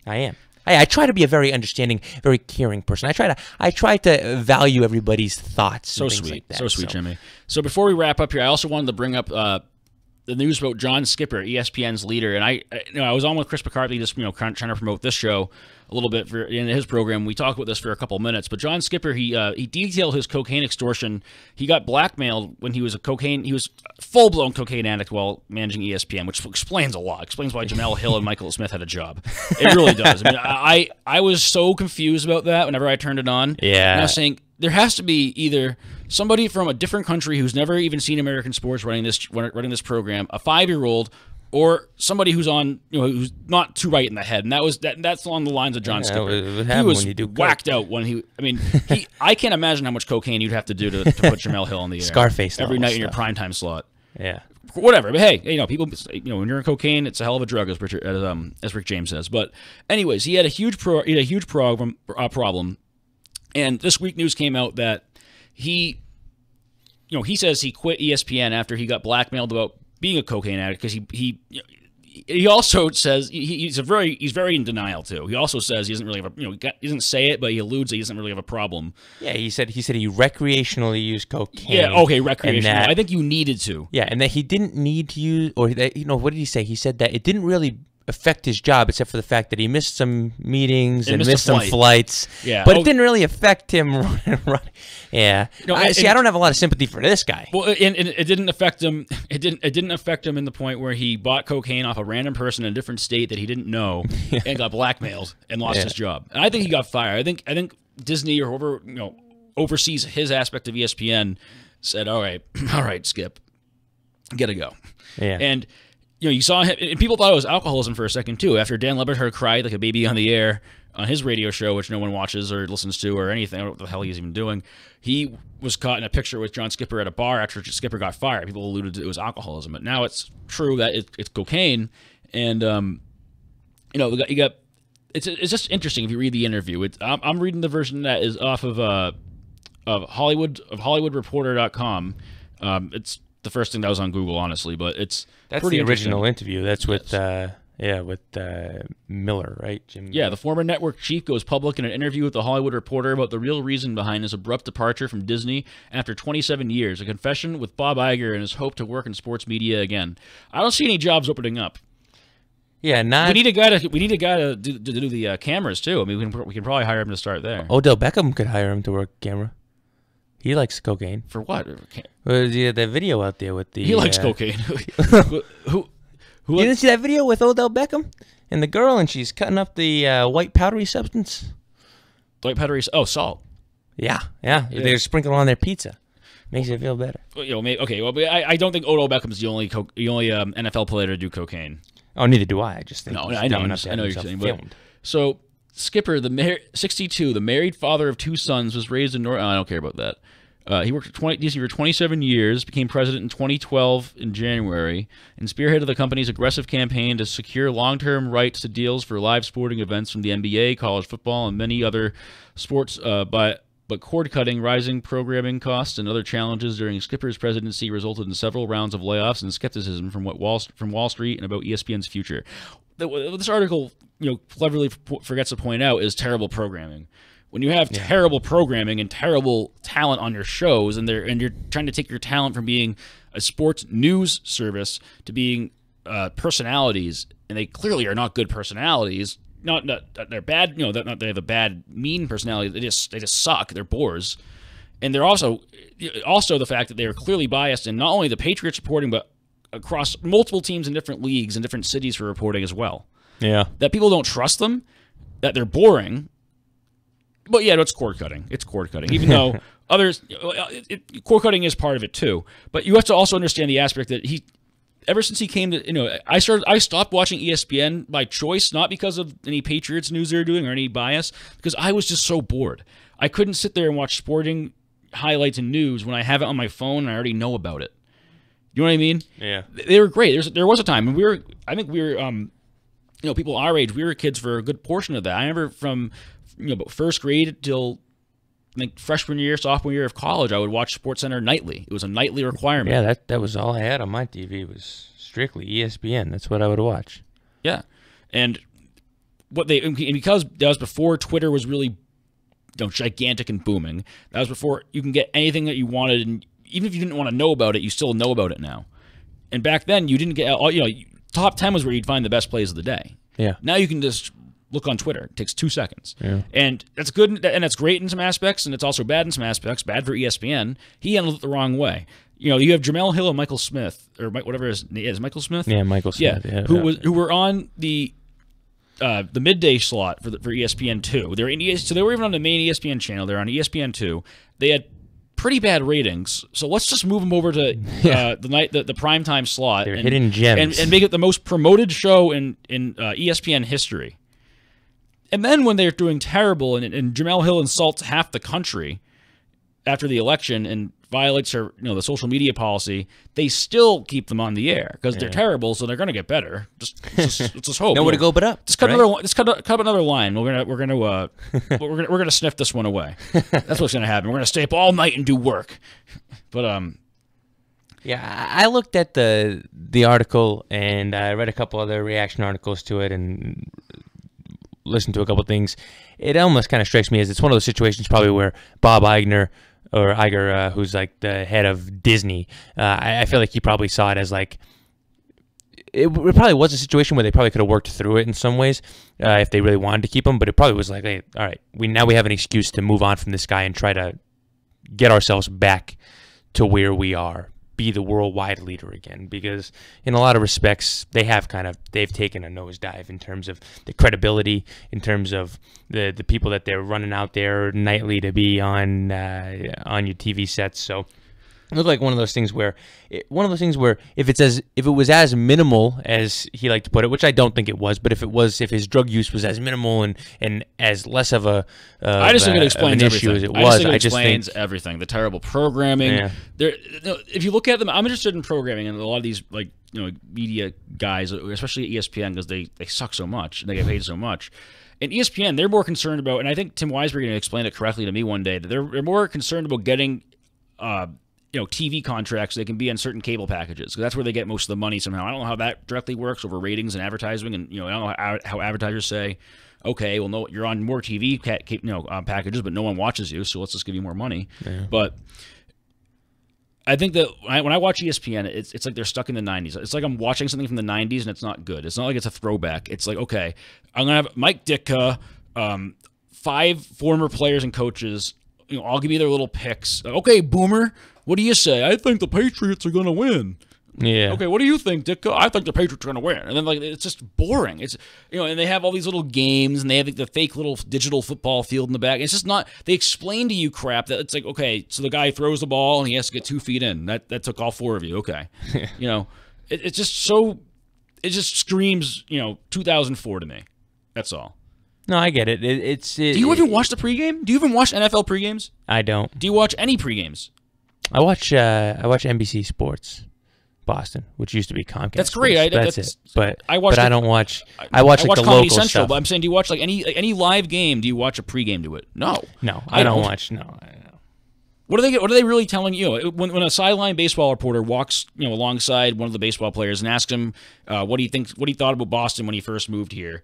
I am. I try to be a very understanding, very caring person. I try to value everybody's thoughts. So and things sweet. like that. So sweet, Jimmy. So before we wrap up here, I also wanted to bring up the news about John Skipper, ESPN's leader, and I was on with Chris McCarthy, just trying to promote this show a little bit in his program. We talked about this for a couple of minutes, but John Skipper, he detailed his cocaine extortion. He got blackmailed when he was full-blown cocaine addict while managing ESPN, which explains a lot. Explains why Jamel Hill and Michael Smith had a job. It really does. I was so confused about that whenever I turned it on. Yeah. And I was saying, there has to be either somebody from a different country who's never even seen American sports running this program, a 5-year-old, or somebody who's who's not too right in the head, and that's along the lines of John Skipper. He was whacked out when I can't imagine how much cocaine you'd have to do to put Jamel Hill in the air. Scarface every night in your primetime slot. Yeah. Whatever, but hey, people, when you're in cocaine, it's a hell of a drug, as Rick James says. But anyways, he had a huge problem. And this week news came out that he he says he quit ESPN after he got blackmailed about being a cocaine addict because he also says he's very in denial too. He also says he doesn't really have he doesn't say it, but he alludes that he doesn't really have a problem. Yeah, he said he recreationally used cocaine. Yeah, okay, recreational. I think you needed to. Yeah, and that he didn't need to use, or that, what did he say? He said that it didn't really affect his job except for the fact that he missed some meetings and missed some flights. Yeah, but it didn't really affect him running. Yeah, I don't have a lot of sympathy for this guy. Well, and it didn't affect him. It didn't affect him in the point where he bought cocaine off a random person in a different state that he didn't know and got blackmailed and lost his job. And I think he got fired. I think Disney or whoever oversees his aspect of ESPN said, all right, Skip, gotta go. Yeah, and. You saw him, and people thought it was alcoholism for a second, too. After Dan Le Batard cried like a baby on the air on his radio show, which no one watches or listens to or anything, I don't know what the hell he's even doing, he was caught in a picture with John Skipper at a bar after Skipper got fired. People alluded to it was alcoholism. But now it's true that it's cocaine. And, it's just interesting if you read the interview. I'm reading the version that is off of HollywoodReporter.com. It's the first thing that was on Google, honestly, but that's the original interview. That's with Miller, right? Jim. Yeah, the former network chief goes public in an interview with the Hollywood Reporter about the real reason behind his abrupt departure from Disney after 27 years. A confession with Bob Iger and his hope to work in sports media again. I don't see any jobs opening up. Yeah, we need a guy to do the cameras too. I mean, we can probably hire him to start there. Odell Beckham could hire him to work camera. He likes cocaine. For what? Well, yeah, that video out there with the... He likes cocaine. Who you didn't see that video with Odell Beckham and the girl, and she's cutting up the white powdery substance? White powdery... Oh, salt. Yeah. They're sprinkling on their pizza. Makes it feel better. Well, maybe, but I don't think Odell Beckham's the only NFL player to do cocaine. Oh, neither do I. I just think... No, I know what you're saying. But, so... Skipper, 62, the married father of 2 sons, was raised in North... I don't care about that. He worked at Disney for 27 years, became president in 2012 in January, and spearheaded the company's aggressive campaign to secure long-term rights to deals for live sporting events from the NBA, college football, and many other sports. But cord-cutting, rising programming costs, and other challenges during Skipper's presidency resulted in several rounds of layoffs and skepticism from Wall Street and about ESPN's future. This article, cleverly forgets to point out is terrible programming. When you have terrible programming and terrible talent on your shows, and you're trying to take your talent from being a sports news service to being personalities, and they clearly are not good personalities. Not they're bad. Not they have a bad, mean personality. They just suck. They're bores, and they're also the fact that they are clearly biased in not only the Patriots reporting, but across multiple teams in different leagues and different cities for reporting as well. Yeah. That people don't trust them, that they're boring. But yeah, it's cord cutting. It's cord cutting. Even though others, cord cutting is part of it too. But you have to also understand the aspect that ever since he came to, I stopped watching ESPN by choice, not because of any Patriots news they're doing or any bias, because I was just so bored. I couldn't sit there and watch sporting highlights and news when I have it on my phone and I already know about it. You know what I mean? Yeah. They were great. There was a time, and I think we were, people our age, we were kids for a good portion of that. I remember from, about first grade till I think freshman year, sophomore year of college, I would watch SportsCenter nightly. It was a nightly requirement. Yeah, that was all I had on my TV was strictly ESPN. That's what I would watch. Yeah, and because that was before Twitter was really, gigantic and booming. That was before you can get anything that you wanted, and even if you didn't want to know about it, you still know about it now. And back then, you didn't get top 10 was where you'd find the best plays of the day. Yeah. Now you can just look on Twitter. It takes 2 seconds. Yeah. And that's good, and that's great in some aspects, and it's also bad in some aspects. Bad for ESPN. He handled it the wrong way. You have Jamel Hill and Michael Smith, or whatever his name is. Michael Smith? Yeah, Michael Smith. Yeah, who were on the midday slot for ESPN2. So they were even on the main ESPN channel. They're on ESPN2. They had pretty bad ratings, so let's just move them over to the primetime slot. They're hidden gems. And make it the most promoted show in ESPN history. And then when they're doing terrible, and Jamel Hill insults half the country after the election and violates her, the social media policy, they still keep them on the air because they're terrible, so they're going to get better. Let's just hope. Nowhere to go but up. Just cut another. Just cut up another line. We're gonna sniff this one away. That's what's going to happen. We're going to stay up all night and do work. But yeah, I looked at the article and I read a couple other reaction articles to it and listened to a couple things. It almost kind of strikes me as it's one of those situations probably where Bob Iger, who's like the head of Disney, I feel like he probably saw it as like it probably was a situation where they probably could have worked through it in some ways if they really wanted to keep him, but it probably was like, hey, all right, we have an excuse to move on from this guy and try to get ourselves back to where we are, be the worldwide leader again, because in a lot of respects they've taken a nosedive in terms of the credibility, in terms of the people that they're running out there nightly to be on your TV sets. So it looked like one of those things where if it was as minimal as he liked to put it, which I don't think it was, but if his drug use was as minimal and as less of I just think it explains issue everything. as it was. I just think it explains everything. The terrible programming. Yeah. If you look at them, I'm interested in programming, and a lot of these media guys, especially at ESPN, because they suck so much and they get paid so much. And ESPN, they're more concerned about, and I think Tim Weisberg going to explain it correctly to me one day, that they're more concerned about getting TV contracts they can be on certain cable packages, because that's where they get most of the money somehow. I don't know how that directly works over ratings and advertising, and I don't know how advertisers say, okay, well, no, you're on more TV packages, but no one watches you, so let's just give you more money. Yeah. But I think that when I watch ESPN, it's like they're stuck in the 90s. It's like I'm watching something from the 90s, and it's not good. It's not like it's a throwback. It's like, okay, I'm going to have Mike Ditka, 5 former players and coaches, I'll give you their little picks. Okay, Boomer, what do you say? I think the Patriots are going to win. Yeah. Okay, what do you think, Ditka? I think the Patriots are going to win. And then it's just boring. It's and they have all these little games, and they have the fake little digital football field in the back. It's just not. They explain to you crap that it's like, okay, so the guy throws the ball and he has to get 2 feet in. That took all 4 of you. Okay, it's just so. It just screams 2004 to me. That's all. No, I get it. Do you even watch the pregame? Do you even watch NFL pregames? I don't. Do you watch any pregames? I watch NBC Sports Boston, which used to be Comcast. That's great. That's it. But I don't watch. I watch like the Comedy local Central, stuff. But I'm saying, do you watch like any live game? Do you watch a pregame to it? No. No, I don't watch. No. What are they really telling you? When a sideline baseball reporter walks alongside one of the baseball players and asks him what he thought about Boston when he first moved here,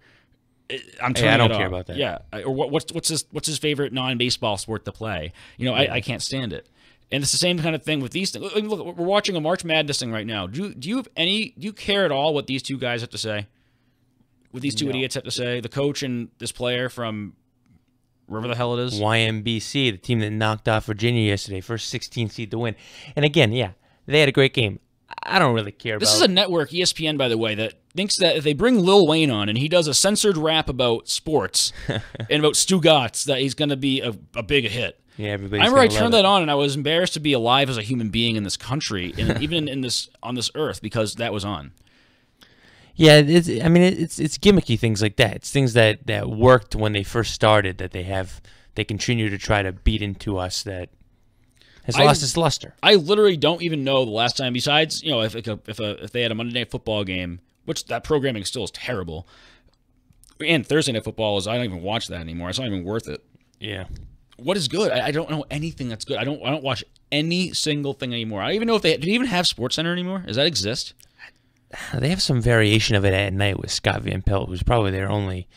I'm turning I don't care about that. Yeah, or what's his favorite non-baseball sport to play? I can't stand it. And it's the same kind of thing with these things. Look, we're watching a March Madness thing right now. Do you care at all what these two guys have to say? What these two idiots have to say? The coach and this player from wherever the hell it is. YMBC, the team that knocked off Virginia yesterday, first 16 seed to win. And again, yeah, they had a great game. I don't really care about. This is a network, ESPN, by the way, that thinks that if they bring Lil Wayne on and he does a censored rap about sports and about Stugatz, that he's going to be a big hit. Yeah, everybody's. I remember I turned that on and I was embarrassed to be alive as a human being in this country, and even on this earth, because that was on. Yeah, it's gimmicky things like that. It's things that worked when they first started that they continue to try to beat into us that has lost its luster. I literally don't even know the last time, besides if they had a Monday Night Football game, which that programming still is terrible, and Thursday Night Football I don't even watch that anymore. It's not even worth it. Yeah. What is good? I don't know anything that's good. I don't watch any single thing anymore. I don't even know if do they even have SportsCenter anymore? Does that exist? They have some variation of it at night with Scott Van Pelt, who's probably their only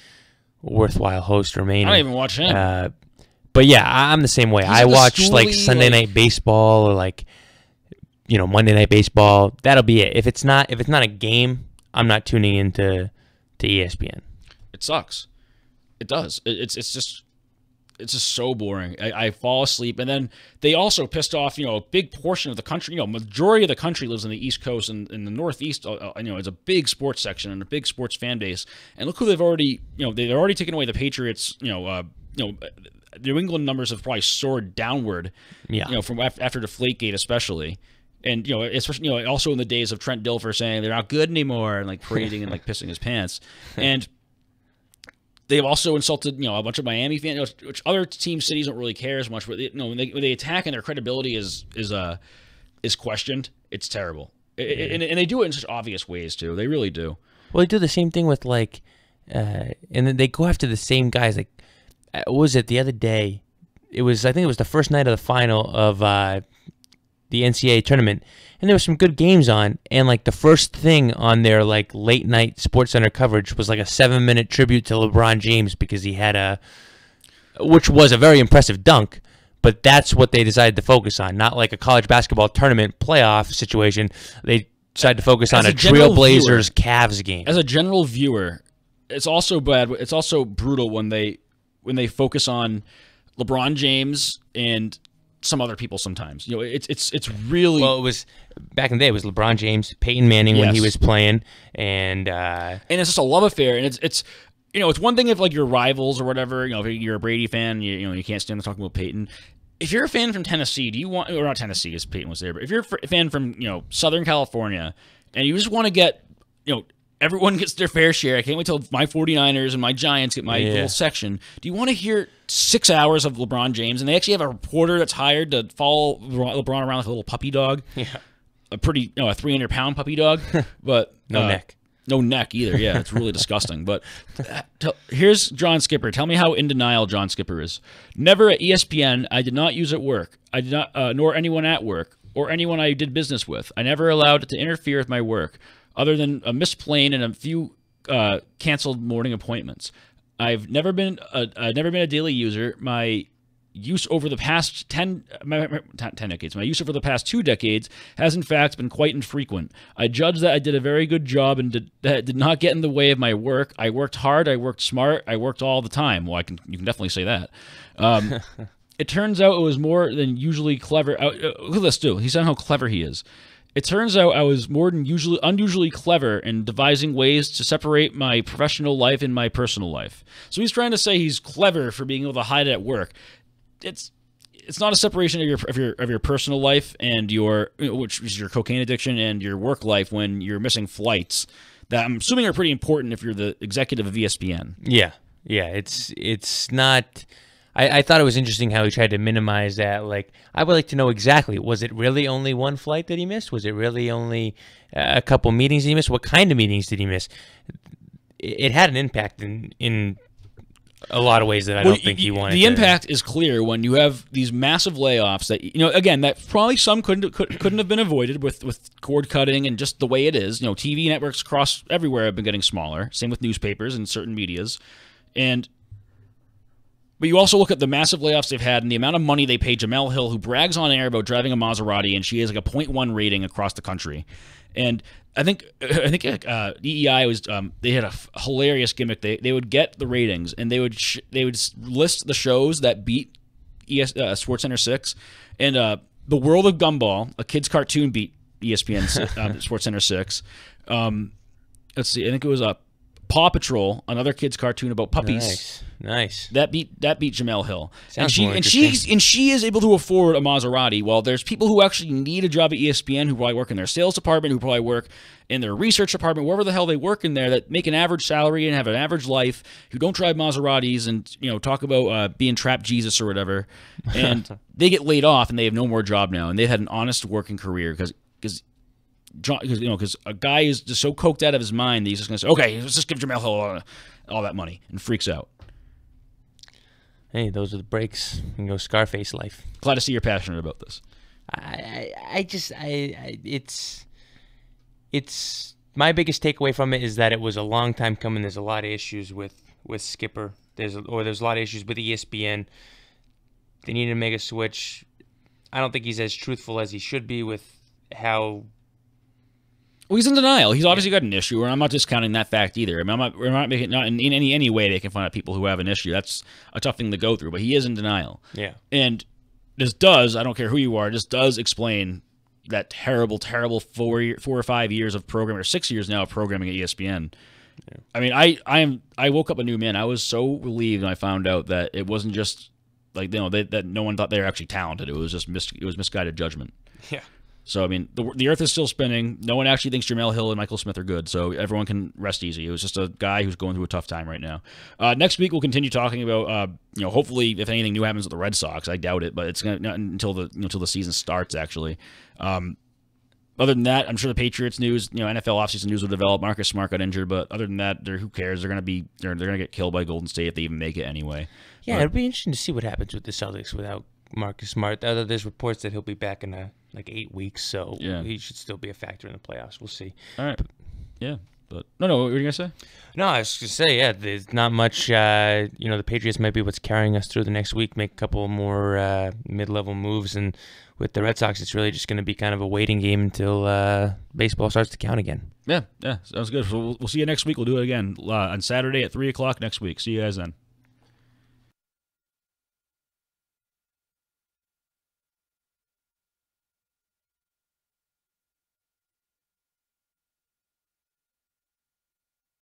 worthwhile host remaining. I don't even watch him. But yeah, I'm the same way. I watch like Sunday Night Baseball or like Monday Night Baseball. That'll be it. If it's not a game, I'm not tuning into ESPN. It sucks. It does. It's just so boring. I fall asleep, and then they also pissed off a big portion of the country. Majority of the country lives on the East Coast, and in the Northeast, it's a big sports section and a big sports fan base. And look who they've already they've already taken away the Patriots. New England numbers have probably soared downward. Yeah. From after Deflategate especially. And especially also in the days of Trent Dilfer saying they're not good anymore and like parading and like pissing his pants. And They've also insulted, a bunch of Miami fans, which other team cities don't really care as much. But when they attack and their credibility is questioned, it's terrible. And they do it in such obvious ways too. They really do. Well, they do the same thing with and then they go after the same guys. Like, what was it the other day? I think it was the first night of the final of the NCAA tournament, and there were some good games on, and like the first thing on their like late night SportsCenter coverage was like a 7-minute tribute to LeBron James because he had which was a very impressive dunk, but that's what they decided to focus on, not like a college basketball tournament playoff situation. They decided to focus on a Trailblazers Cavs game. As a general viewer, it's also bad. It's also brutal when they focus on LeBron James and some other people sometimes. It's really... Well, it was back in the day. It was LeBron James, Peyton Manning when he was playing, and it's just a love affair. And it's one thing if like you're rivals or whatever. If you're a Brady fan, you can't stand talking about Peyton. If you're a fan from Tennessee, do you want, or not Tennessee, as Peyton was there, but if you're a fan from Southern California and you just want to get everyone gets their fair share. I can't wait till my 49ers and my Giants get my little section. Do you want to hear 6 hours of LeBron James? And they actually have a reporter that's hired to follow LeBron around like a little puppy dog. Yeah. A pretty, a 300-pound puppy dog. But no neck. No neck either. Yeah, it's really disgusting. But here's John Skipper. Tell me how in denial John Skipper is. Never at ESPN. I did not use at work. I did not, nor anyone at work or anyone I did business with. I never allowed it to interfere with my work, other than a missed plane and a few canceled morning appointments. I've never been a daily user. My use over the past 10 decades, my use over the past 2 decades has in fact been quite infrequent. I judge that I did a very good job and that did not get in the way of my work. I worked hard. I worked smart. I worked all the time. Well, you can definitely say that. It turns out it was more than usually clever. Look at this, too. He's saying how clever he is. It turns out I was more than unusually clever in devising ways to separate my professional life and my personal life. So he's trying to say he's clever for being able to hide it at work. It's not a separation of your personal life and which is your cocaine addiction, and your work life when you're missing flights that I'm assuming are pretty important if you're the executive of ESPN. Yeah. It's not. I thought it was interesting how he tried to minimize that. Like, I would like to know exactly, was it really only one flight that he missed? Was it really only a couple meetings he missed? What kind of meetings did he miss? It had an impact in a lot of ways that I don't think he wanted. The impact is clear when you have these massive layoffs that, again, that probably some couldn't have been avoided with cord cutting and just the way it is. TV networks across everywhere have been getting smaller. Same with newspapers and certain medias. But you also look at the massive layoffs they've had and the amount of money they pay Jamel Hill, who brags on air about driving a Maserati, and she has like a 0.1 rating across the country. And I think EEI was they had a hilarious gimmick. They would get the ratings and they would list the shows that beat SportsCenter 6, and The World of Gumball, a kids cartoon, beat ESPN SportsCenter 6. Let's see, I think it was Paw Patrol, another kids cartoon about puppies. Nice. That beat Jamel Hill. Sounds and she is able to afford a Maserati, while there's people who actually need a job at ESPN who probably work in their sales department, who probably work in their research department, wherever the hell they work in there, that make an average salary and have an average life, who don't drive Maseratis and talk about being trapped Jesus or whatever, and they get laid off and they have no more job now, and they've had an honest working career because a guy is just so coked out of his mind that he's just going to say, okay, let's just give Jamel Hill all that money, and freaks out. Hey, those are the breaks. You can go Scarface life. Glad to see you're passionate about this. It's my biggest takeaway from it is that it was a long time coming. There's a lot of issues with Skipper. There's a lot of issues with ESPN. They need to make a switch. I don't think he's as truthful as he should be with how. Well, he's in denial. He's obviously got an issue, and I'm not discounting that fact either. I mean, we're not making not in any way they can find out people who have an issue. That's a tough thing to go through, but he is in denial. Yeah. And this does, I don't care who you are, this does explain that terrible 4 or 5 years of programming, or 6 years now of programming at ESPN. Yeah. I mean, I woke up a new man. I was so relieved when I found out that it wasn't just like that no one thought they were actually talented. It was just misguided judgment. Yeah. So, I mean, the earth is still spinning. No one actually thinks Jamel Hill and Michael Smith are good, so everyone can rest easy. It was just a guy who's going through a tough time right now. Next week, we'll continue talking about, hopefully, if anything new happens with the Red Sox. I doubt it, but it's not until the season starts, actually. Other than that, I'm sure the Patriots news, NFL offseason news will develop. Marcus Smart got injured, but other than that, who cares? They're gonna get killed by Golden State if they even make it anyway. Yeah, it'll be interesting to see what happens with the Celtics without Marcus Smart. There's reports that he'll be back in like 8 weeks, so he should still be a factor in the playoffs. We'll see. All right. But no, what were you gonna say? No, I was gonna say, there's not much. The Patriots might be what's carrying us through the next week. Make a couple more mid-level moves, and with the Red Sox, it's really just going to be kind of a waiting game until baseball starts to count again. Yeah, sounds good. So we'll see you next week. We'll do it again on Saturday at 3:00 next week. See you guys then.